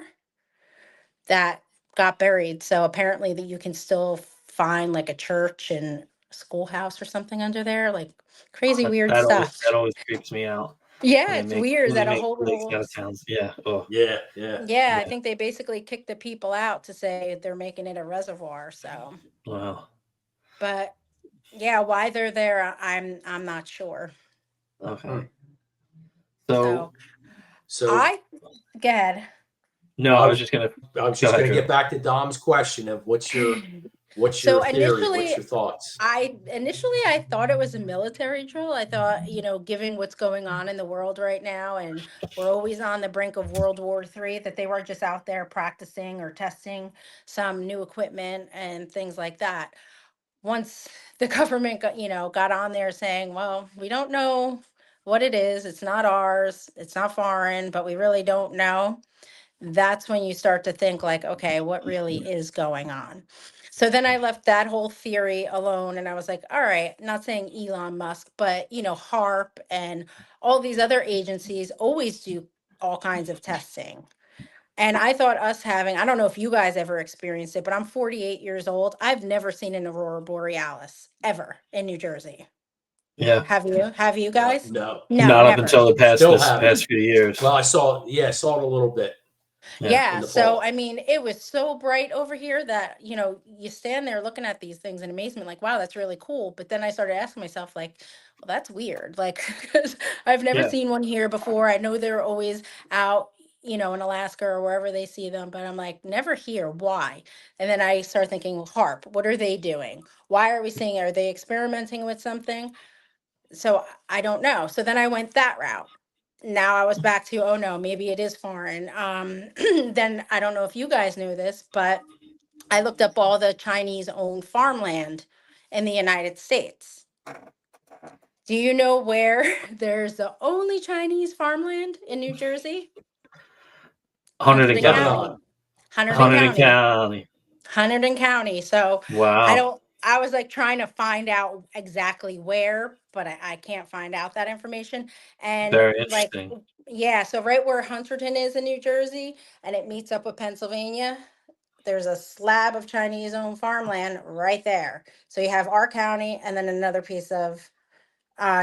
that got buried. So apparently that you can still find like a church and a schoolhouse or something under there, like crazy That weird that always stuff. that always creeps me out Yeah, it's weird when they that a make whole lakes little, out of towns. Yeah. Oh, Yeah, yeah, yeah, I yeah. think they basically kicked the people out to say they're making it a reservoir. So, Wow. but yeah, why they're there, I'm not sure. Hmm. Okay. So So So I go ahead. no, I I was was just gonna I was go just ahead. going to Go get ahead. back to Dom's question of what's your So theory, what's initially, your thoughts? I thought it was a military drill. I thought, given what's going on in the world right now, and we're always on the brink of World War III, that they were just out there practicing or testing some new equipment and things like that. Once the government got on there saying, well, we don't know what it is. It's not ours. It's not foreign, but we really don't know. That's when you start to think like, okay, what really is going on? So then I left that whole theory alone, and I was like, all right, not saying Elon Musk, but HARP and all these other agencies always do all kinds of testing. And I thought us having, I don't know if you guys ever experienced it, but I'm 48 years old. I've never seen an aurora borealis ever in New Jersey. Yeah. Have you? Have you No, guys? no, No, Not up never. until the past still this haven't. past few years. Well, I saw it a little bit Yeah. in Yeah, the so fall. I mean, it was so bright over here that, you stand there looking at these things in amazement, like, wow, that's really cool. But then I started asking myself, like, well, that's weird. Like, 'cause I've never Yeah. seen one here before. I know they're always out, in Alaska or wherever they see them, but I'm like, never here. Why? And then I start thinking, well, HARP, what are they doing? Why are we seeing it? Are they experimenting with something? So I don't know. So then I went that route. Now I was back to, oh no, maybe it is foreign. Then I don't know if you guys knew this, but I looked up all the Chinese owned farmland in the United States. Do you know where there's the only Chinese farmland in New Jersey? Hunterdon Hunterdon County. County. Hunterdon Hunterdon County. County. Hunterdon County. So Wow. I was like trying to find out exactly where, but I can't find out that information. And Very like, interesting. yeah, so right where Hunterdon is in New Jersey and it meets up with Pennsylvania, there's a slab of Chinese owned farmland right there. So you have our county and then another piece of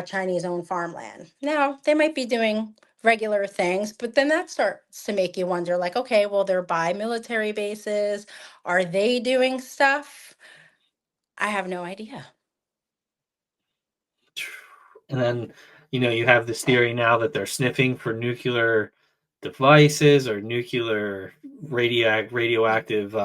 Chinese owned farmland. Now, they might be doing regular things, but then that starts to make you wonder like, okay, well, they're by military bases. Are they doing stuff? I have no idea. And then, you have this theory now that they're sniffing for nuclear devices or nuclear radioactive,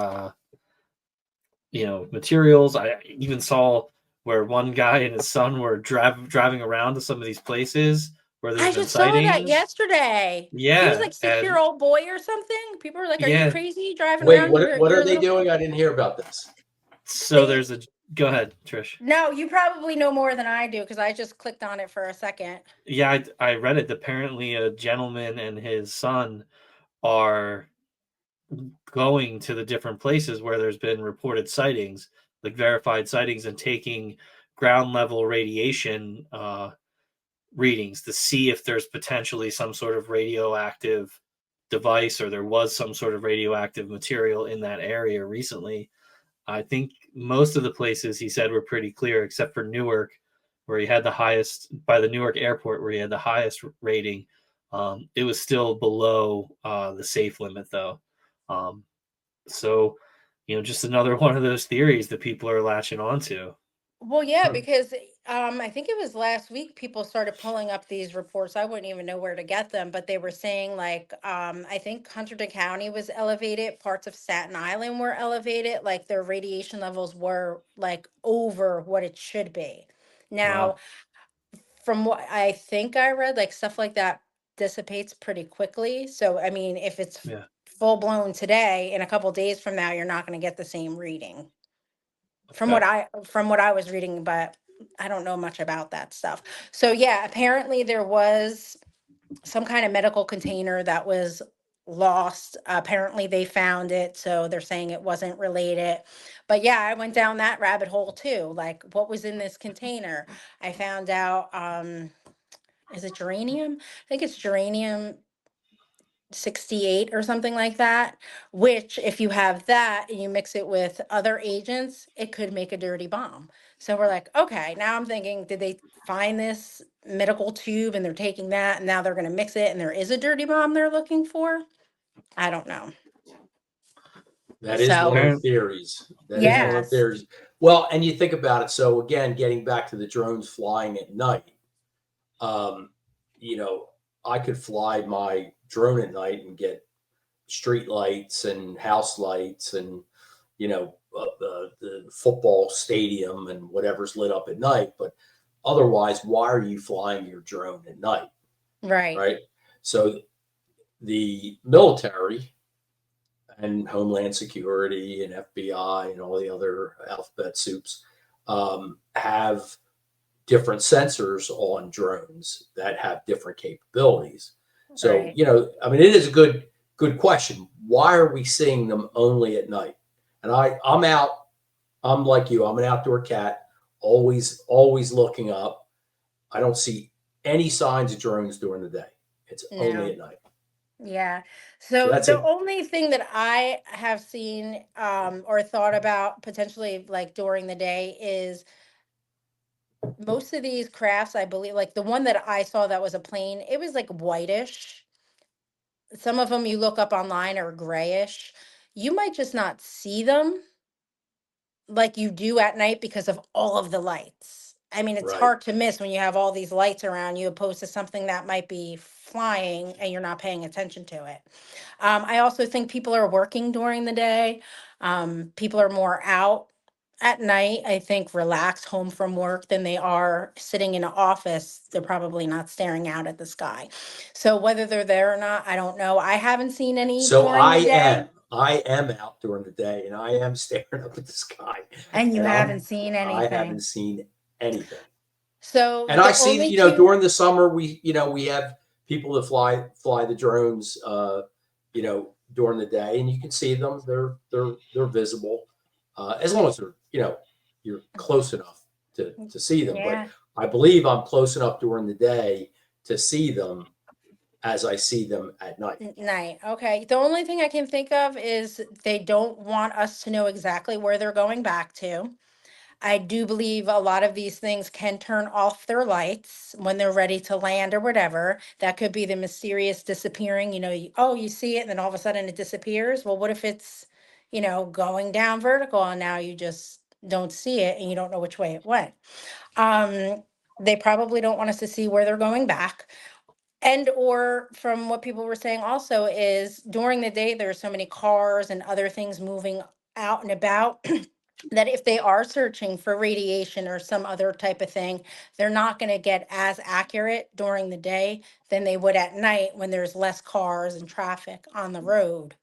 materials. I even saw where one guy and his son were driving around to some of these places where there's I been just saw that sightings. yesterday. He was Yeah, like and 6-year-old boy or something. People were like, "Are you yeah. crazy driving Wait, around what your are they little doing? boy?" I didn't hear about this. So They there's a. Go ahead, Trish. No, you probably know more than I do because I just clicked on it for a second. Yeah, I read it. Apparently, a gentleman and his son are going to the different places where there's been reported sightings, like verified sightings, and taking ground level radiation readings to see if there's potentially some sort of radioactive device or there was some sort of radioactive material in that area recently. I think most of the places he said were pretty clear, except for Newark, where he had the highest, by the Newark airport, where he had the highest rating. It was still below the safe limit, though. Um, so, just another one of those theories that people are latching onto. Well, yeah, because I think it was last week people started pulling up these reports. I wouldn't even know where to get them, but they were saying like I think Hunterdon County was elevated, parts of Staten Island were elevated, like their radiation levels were like over what it should be. Now, Wow. from what I think I read, like stuff like that dissipates pretty quickly. So, I mean, if it's Yeah. full blown today, in a couple days from now, you're not going to get the same reading from Okay. what I was reading, but I don't know much about that stuff. So yeah, apparently there was some kind of medical container that was lost. Apparently they found it, so they're saying it wasn't related. But yeah, I went down that rabbit hole too. Like what was in this container? I found out is it geranium? I think it's geranium 68 or something like that, which if you have that and you mix it with other agents, it could make a dirty bomb. So we're like, okay, now I'm thinking, did they find this medical tube and they're taking that and now they're going to mix it and there is a dirty bomb they're looking for? I don't know. That is one So, of the Apparently, theories. That is one of the yes, theories. Well, and you think about it. So again, getting back to the drones flying at night, um, you know, I could fly my drone at night and get street lights and house lights and the football stadium and whatever's lit up at night. But otherwise, why are you flying your drone at night, right, right? So the military and Homeland Security and FBI and all the other alphabet soups have different sensors on drones that have different capabilities. So, right. I mean, it is a good question. Why are we seeing them only at night? And I'm out. I'm like you. I'm an outdoor cat. Always looking up. I don't see any signs of drones during the day. It's only No. at night. Yeah. So So that's the a only thing that I have seen or thought about potentially like during the day is most of these crafts, I believe, like the one that I saw that was a plane, it was like whitish. Some of them you look up online are grayish. You might just not see them like you do at night because of all of the lights. I mean, it's right. hard to miss when you have all these lights around you, opposed to something that might be flying and you're not paying attention to it. I also think people are working during the day. People are more out at night, I think, relaxed home from work than they are sitting in an office. They're probably not staring out at the sky. So whether they're there or not, I don't know. I haven't seen any So during I the am. day. I am out during the day and I am staring up at the sky. And you And haven't seen I haven't anything. seen anything. So And I the see, only two, during the summer, we have people that fly the drones, during the day, and you can see them. They're visible, as long as they're, you're close enough to see them. But yeah, I believe I'm close enough during the day to see them as I see them at night. night. Okay. The only thing I can think of is they don't want us to know exactly where they're going back to. I do believe a lot of these things can turn off their lights when they're ready to land or whatever. That could be the mysterious disappearing, oh, you see it and then all of a sudden it disappears. Well, what if it's, going down vertical and now you just don't see it and you don't know which way it went. They probably don't want us to see where they're going back. And or from what people were saying also is during the day, there's so many cars and other things moving out and about that if they are searching for radiation or some other type of thing, they're not going to get as accurate during the day than they would at night when there's less cars and traffic on the road.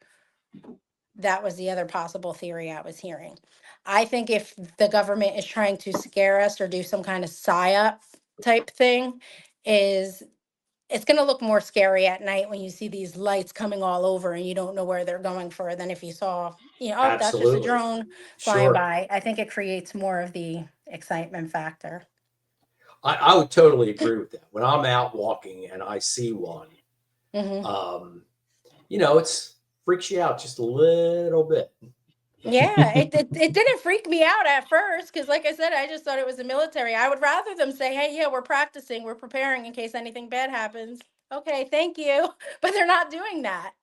That was the other possible theory I was hearing. I think if the government is trying to scare us or do some kind of psyop type thing, is it's going to look more scary at night when you see these lights coming all over and you don't know where they're going for than if you saw, oh, that's just a Absolutely, drone flying sure. by. I think it creates more of the excitement factor. I would totally agree with that. When I'm out walking and I see one, Hmm. it's freaks you out just a little bit. Yeah, it didn't freak me out at first because, like I said, I just thought it was the military. I would rather them say, "Hey, yeah, we're practicing, we're preparing in case anything bad happens." Okay, thank you, but they're not doing that.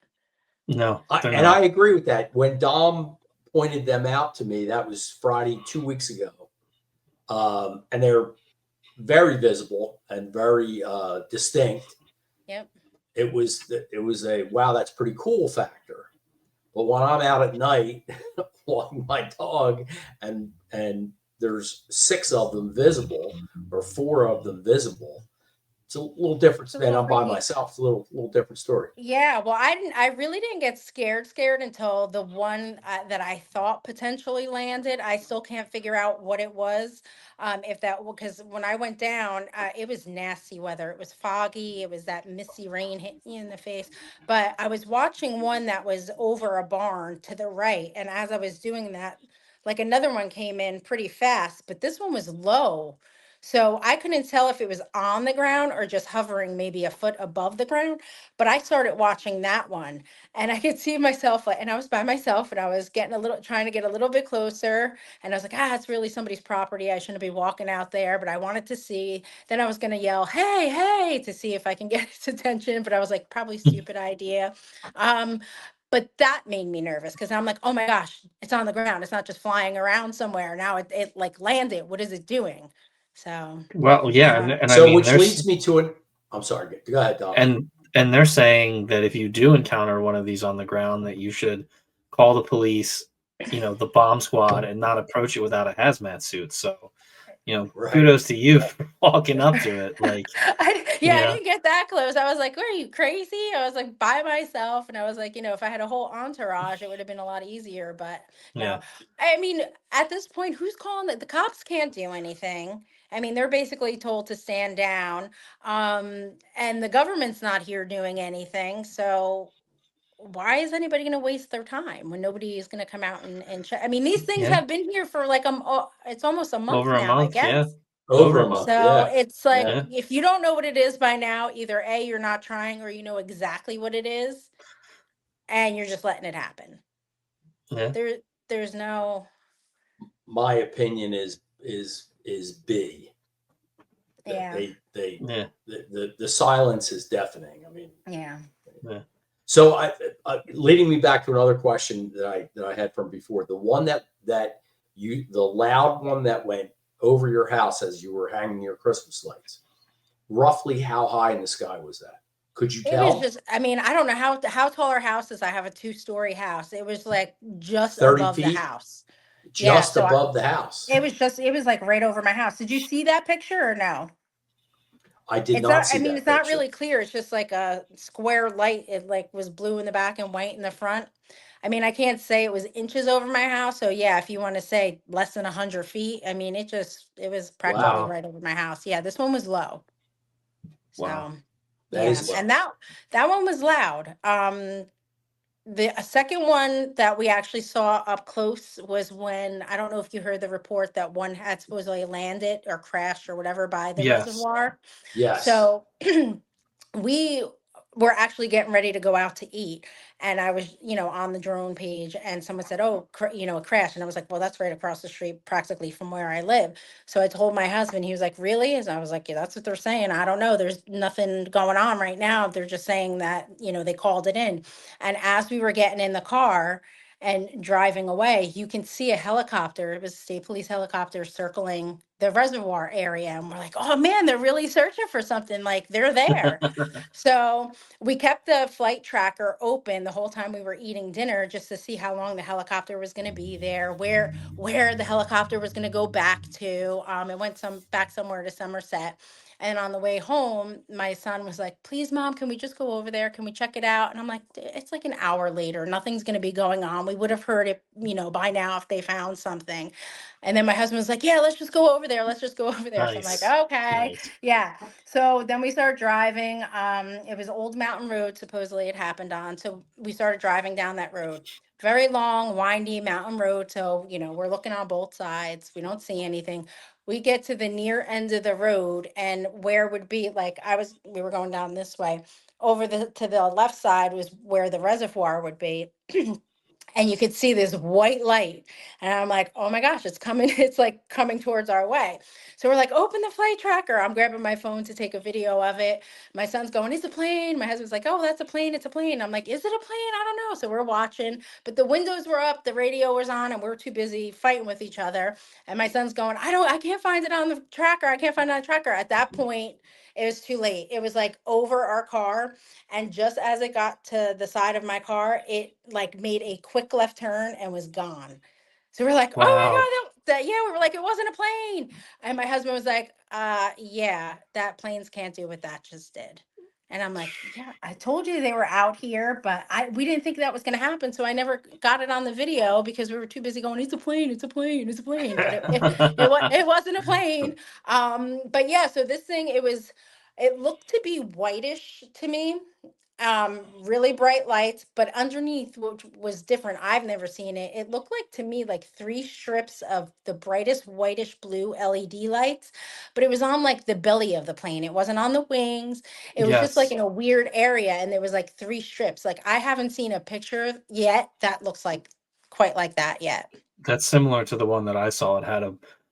No, they're And not. I agree with that. When Dom pointed them out to me, that was Friday 2 weeks ago, and they're very visible and very distinct. Yep. It was a wow, that's pretty cool factor. But when I'm out at night walking my dog, and there's 6 of them visible or 4 of them visible, it's a little different It's a than little I'm by freaky. myself. It's a little different story. Yeah, well, I really didn't get scared until the one that I thought potentially landed. I still can't figure out what it was. If that, because when I went down, it was nasty weather. It was foggy. It was that misty rain hit me in the face. But I was watching one that was over a barn to the right, and as I was doing that, like another one came in pretty fast, but this one was low. So I couldn't tell if it was on the ground or just hovering maybe a foot above the ground. But I started watching that one and I could see myself like, and I was by myself and I was getting trying to get a little bit closer. And I was like, it's really somebody's property. I shouldn't be walking out there, but I wanted to see. Then I was going to yell, hey, hey, to see if I can get his attention. But I was like, probably stupid idea. Um, but that made me nervous because I'm like, oh my gosh, it's on the ground. It's not just flying around somewhere. Now it like landed. What is it doing? So, Well, I yeah, don't and, know. and I So, mean, which leads me to an. I'm sorry. Go ahead, Dom. and they're saying that if you do encounter one of these on the ground, that you should call the police, the bomb squad, and not approach it without a hazmat suit. So, Right. kudos to you for walking up to it. Like, I didn't get that close. I was like, "Are you crazy?" I was like by myself, and I was like, if I had a whole entourage, it would have been a lot easier. But yeah, no, I mean, at this point, who's calling it? The cops can't do anything. I mean, they're basically told to stand down, and the government's not here doing anything. So why is anybody going to waste their time when nobody is going to come out and check? I mean, these things yeah, have been here for like it's almost a month over a now, I month. Yeah, guess. Over over a a month. month. So Yeah. it's like Yeah. Yeah, if you don't know what it is by now, either A, you're not trying, or you know exactly what it is, and you're just letting it happen. yeah, There, there's no, My opinion is B. That yeah, yeah, the silence is deafening. I mean, yeah. yeah. so leading me back to another question that I had from before. The one the loud one that went over your house as you were hanging your Christmas lights. Roughly how high in the sky was that? Could you It was tell? just, I mean, I don't know how tall our house is. I have a 2-story house. It was like just 30 above the feet, house. Yeah, just so above the house. it was like right over my house. Did you see that picture or no? I did It's not not, I see mean, that it's not picture. really clear. It's just like a square light. It like was blue in the back and white in the front. I mean, I can't say it was inches over my house. So yeah, if you want to say less than 100 feet, I mean, it was practically Wow. Wow. right over my house. Yeah, this one was low. Wow. So That yeah, is low. and that one was loud. The second one that we actually saw up close was when, I don't know if you heard the report that one had supposedly landed or crashed or whatever by the Yes. reservoir. Yes. So we were actually getting ready to go out to eat, and I was, on the drone page, and someone said, oh, a crash. And I was like, well, that's right across the street practically from where I live. So I told my husband. He was like, really? And I was like, yeah, that's what they're saying. I don't know, there's nothing going on right now. They're just saying that, they called it in. And as we were getting in the car and driving away, you can see a helicopter. It was a state police helicopter circling the reservoir area. And we're like, oh man, they're really searching for something. Like, they're there. So we kept the flight tracker open the whole time we were eating dinner, just to see how long the helicopter was going to be there, where the helicopter was going to go back to. It went back somewhere to Somerset. And on the way home, my son was like, please, mom, can we just go over there? Can we check it out? And I'm like, it's like an hour later. Nothing's going to be going on. We would have heard it, by now if they found something. And then my husband was like, yeah, let's just go over there. Let's just go over there. So I'm like, Nice. okay. Nice. Yeah. So then we started driving. It was Old Mountain Road, supposedly it happened on. So we started driving down that road. Very long, windy mountain road. So, we're looking on both sides. We don't see anything. We get to the near end of the road, and where would be, like, we were going down this way. Over to the left side was where the reservoir would be. And you could see this white light, and I'm like, oh my gosh, it's coming. It's like coming towards our way. So we're like, open the flight tracker. I'm grabbing my phone to take a video of it. My son's going, it's a plane. My husband's like, oh, that's a plane. It's a plane. I'm like, is it a plane? I don't know. So we're watching, but the windows were up, the radio was on, and we're too busy fighting with each other. And my son's going, I can't find it on the tracker. I can't find it on the tracker. At that point, it was too late. It was like over our car. And just as it got to the side of my car, it like made a quick left turn and was gone. So we're like, Wow. oh my God, yeah, we were like, it wasn't a plane. And my husband was like, yeah, that planes can't do what that just did. And I'm like, yeah, I told you they were out here, but we didn't think that was going to happen. So I never got it on the video because we were too busy going, it's a plane, it's a plane, it's a plane. But it wasn't a plane. But yeah, so this thing, it looked to be whitish to me, really bright lights, but underneath, which was different, I've never seen it, it looked like to me like three strips of the brightest whitish blue LED lights, but it was on like the belly of the plane. It wasn't on the wings. It was just like Yes. in a weird area, and there was like three strips. Like, I haven't seen a picture yet that looks like quite like that yet. That's similar to the one that I saw. It had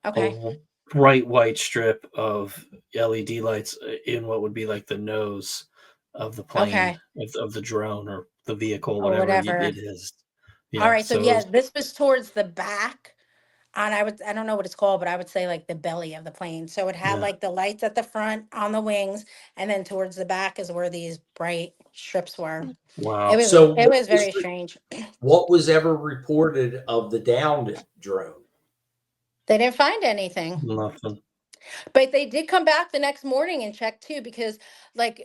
Okay. a bright white strip of LED lights in what would be like the nose of the plane, Okay. of the drone or the vehicle, Or whatever whatever. it is. All Yeah. right. So So it yeah, was, this was towards the back. And I don't know what it's called, but I would say like the belly of the plane. So it had yeah. like the lights at the front on the wings, and then towards the back is where these bright strips were. It Wow. was So it was very strange. what was ever reported of the downed drone? They didn't find anything, Nothing. but they did come back the next morning and check too, because like,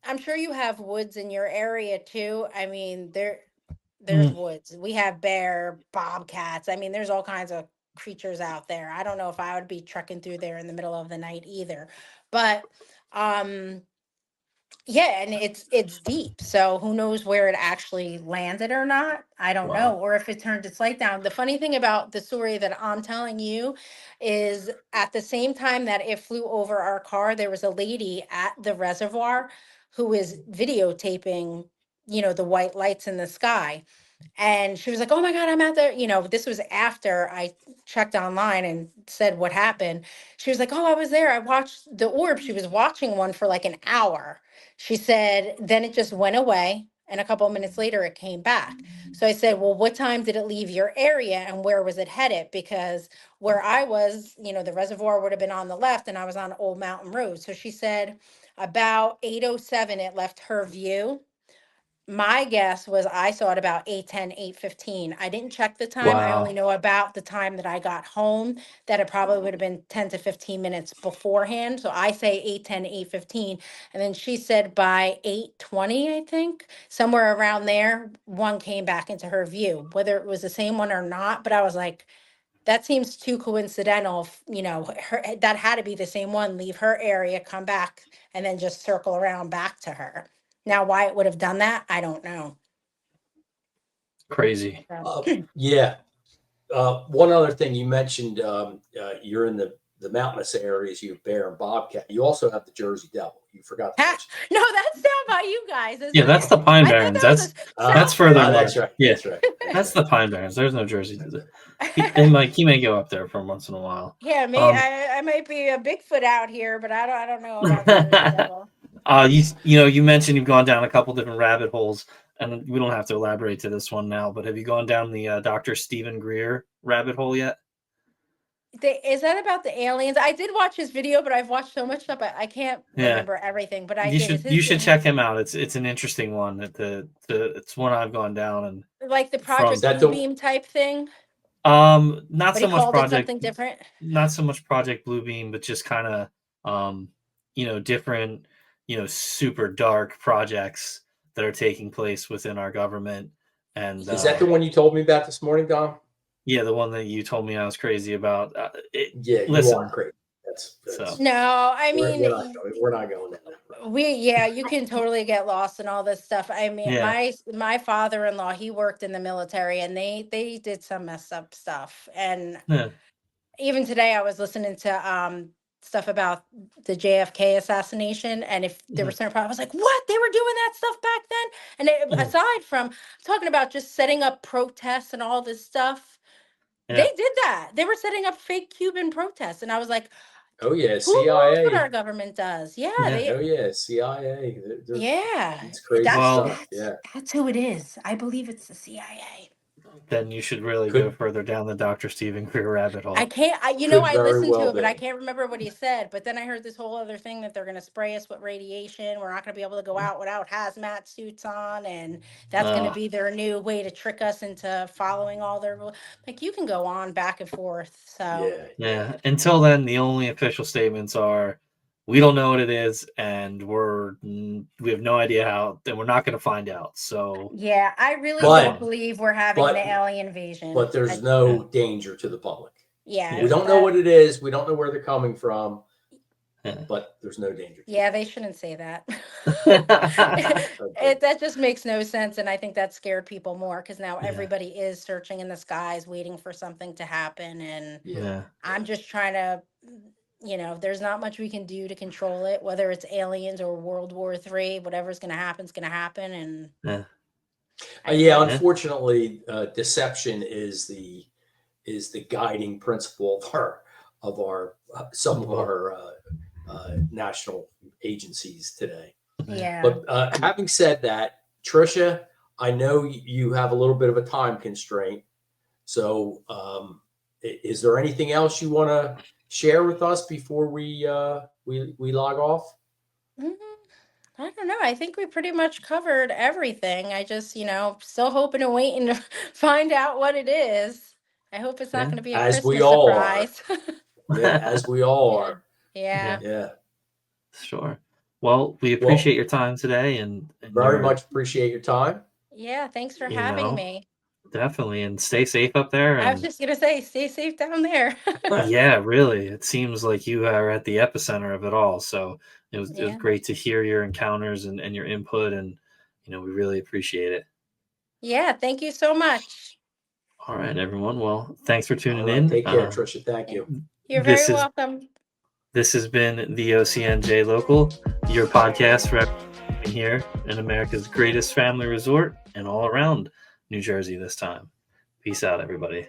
I'm sure you have woods in your area too. I mean, there's Mm. woods. We have bear, bobcats. I mean, there's all kinds of creatures out there. I don't know if I would be trekking through there in the middle of the night either. But um yeah, and it's deep. So who knows where it actually landed or not? I don't know. Wow. Or if it turned its light down. The funny thing about the story that I'm telling you is, at the same time that it flew over our car, there was a lady at the reservoir who was videotaping, the white lights in the sky. And she was like, oh my God, I'm out there. This was after I checked online and said what happened. She was like, oh, I was there. I watched the orb. She was watching one for like an hour. She said, then it just went away. And a couple of minutes later, it came back. So I said, well, what time did it leave your area and where was it headed? Because where I was, the reservoir would have been on the left, and I was on Old Mountain Road. So she said about 8:07, it left her view. my guess was I saw it about 8:10, 8:15. I didn't check the time. I only Wow. know about the time that I got home, that it probably would have been 10 to 15 minutes beforehand. So I say 8:10, 8:15. And then she said by 8:20, I think, somewhere around there, one came back into her view, whether it was the same one or not. But I was like, that seems too coincidental. That had to be the same one, leave her area, come back, and then just circle around back to her. Now, why it would have done that, I don't know. Crazy. Yeah. One other thing you mentioned, you're in the mountainous areas. You have bear and bobcat. You also have the Jersey Devil. You forgot to Ha! mention No, that's down by you guys, isn't Yeah, that's it? the Pine I thought Barrens. that was that. That's South further Jersey. north. That's right. Yeah, That's right. that's the Pine Barrens. There's no Jersey. That's right. He may go up there for once in a while. Yeah, I might be a Bigfoot out here, but I don't know about the Jersey Devil. You mentioned you've gone down a couple different rabbit holes, and we don't have to elaborate to this one now. But have you gone down the Dr. Stephen Greer rabbit hole yet? Is that about the aliens? I did watch his video, but I've watched so much stuff I can't Yeah. remember everything. But I You did. Is you should his check him out. It's an interesting one. It's one I've gone down and like the Is Project that Blue the Beam type thing? not But so he much called it something different. not so much Project Bluebeam, but just kind of different super dark projects that are taking place within our government. And is that the one you told me about this morning, Dom? yeah, the one that you told me I was crazy about. Yeah, you listen, are crazy. That's so No, I mean, we're not going down that road. you can totally get lost in all this stuff. I mean, yeah, my father-in-law, he worked in the military, and they did some messed up stuff. And yeah. even today I was listening to stuff about the JFK assassination, and if there were certain problems, I was like, what, they were doing that stuff back then? And aside from talking about just setting up protests and all this stuff, Yeah. they did that. They were setting up fake Cuban protests, and I was like, Oh yeah, who knows what CIA. our government does? Yeah, Yeah. they Oh yeah, CIA. yeah, It's crazy stuff. Yeah. that's who it is. I believe it's the CIA. Then you should really go Could further down the Dr. Stephen Greer rabbit I hole. can't, could I very listened to well it, but I be. can't remember what he said. But then I heard this whole other thing that they're going to spray us with radiation. We're not going to be able to go out without hazmat suits on. And that's going to be their new way to trick us into following all their rules. Like, you can go on back and forth. So, Yeah. Until then, the only official statements are, we don't know what it is, and we have no idea how, and we're not going to find out. So yeah, I really But- don't believe we're having but- an alien invasion. But there's no danger to the public. Yeah. We don't know what it is. We don't know where they're coming from. Yeah. But there's no danger. Yeah, they shouldn't say that. Okay. That just makes no sense. And I think that scared people more because now Yeah. everybody is searching in the skies, waiting for something to happen. And Yeah. I'm just trying to, there's not much we can do to control it, whether it's aliens or World War III. Whatever's going to happen is going to happen. And Yeah. Unfortunately, deception is the guiding principle of our some of our national agencies today. yeah. But having said that, Tricia, I know you have a little bit of a time constraint. So, is there anything else you want to share with us before we log off? I don't know. I think we pretty much covered everything. I just, still hoping and waiting to find out what it is. I hope it's not going to be a As Christmas we all are. surprise. Yeah, as we all are. Yeah. Yeah. Sure. Well, we appreciate your time today, and Very much appreciate your time. Yeah. Thanks for having me. Definitely, and stay safe up there. I was just going to say, stay safe down there. Yeah, really. It seems like you are at the epicenter of it all. So it was great to hear your encounters and your input, and we really appreciate it. Yeah, thank you so much. All right, everyone. Well, thanks for tuning in. Take care, Tricia. Thank you. You're very welcome. This has been the OCNJ Local, your podcast for everyone here in America's greatest family resort and all around New Jersey this time. Peace out, everybody.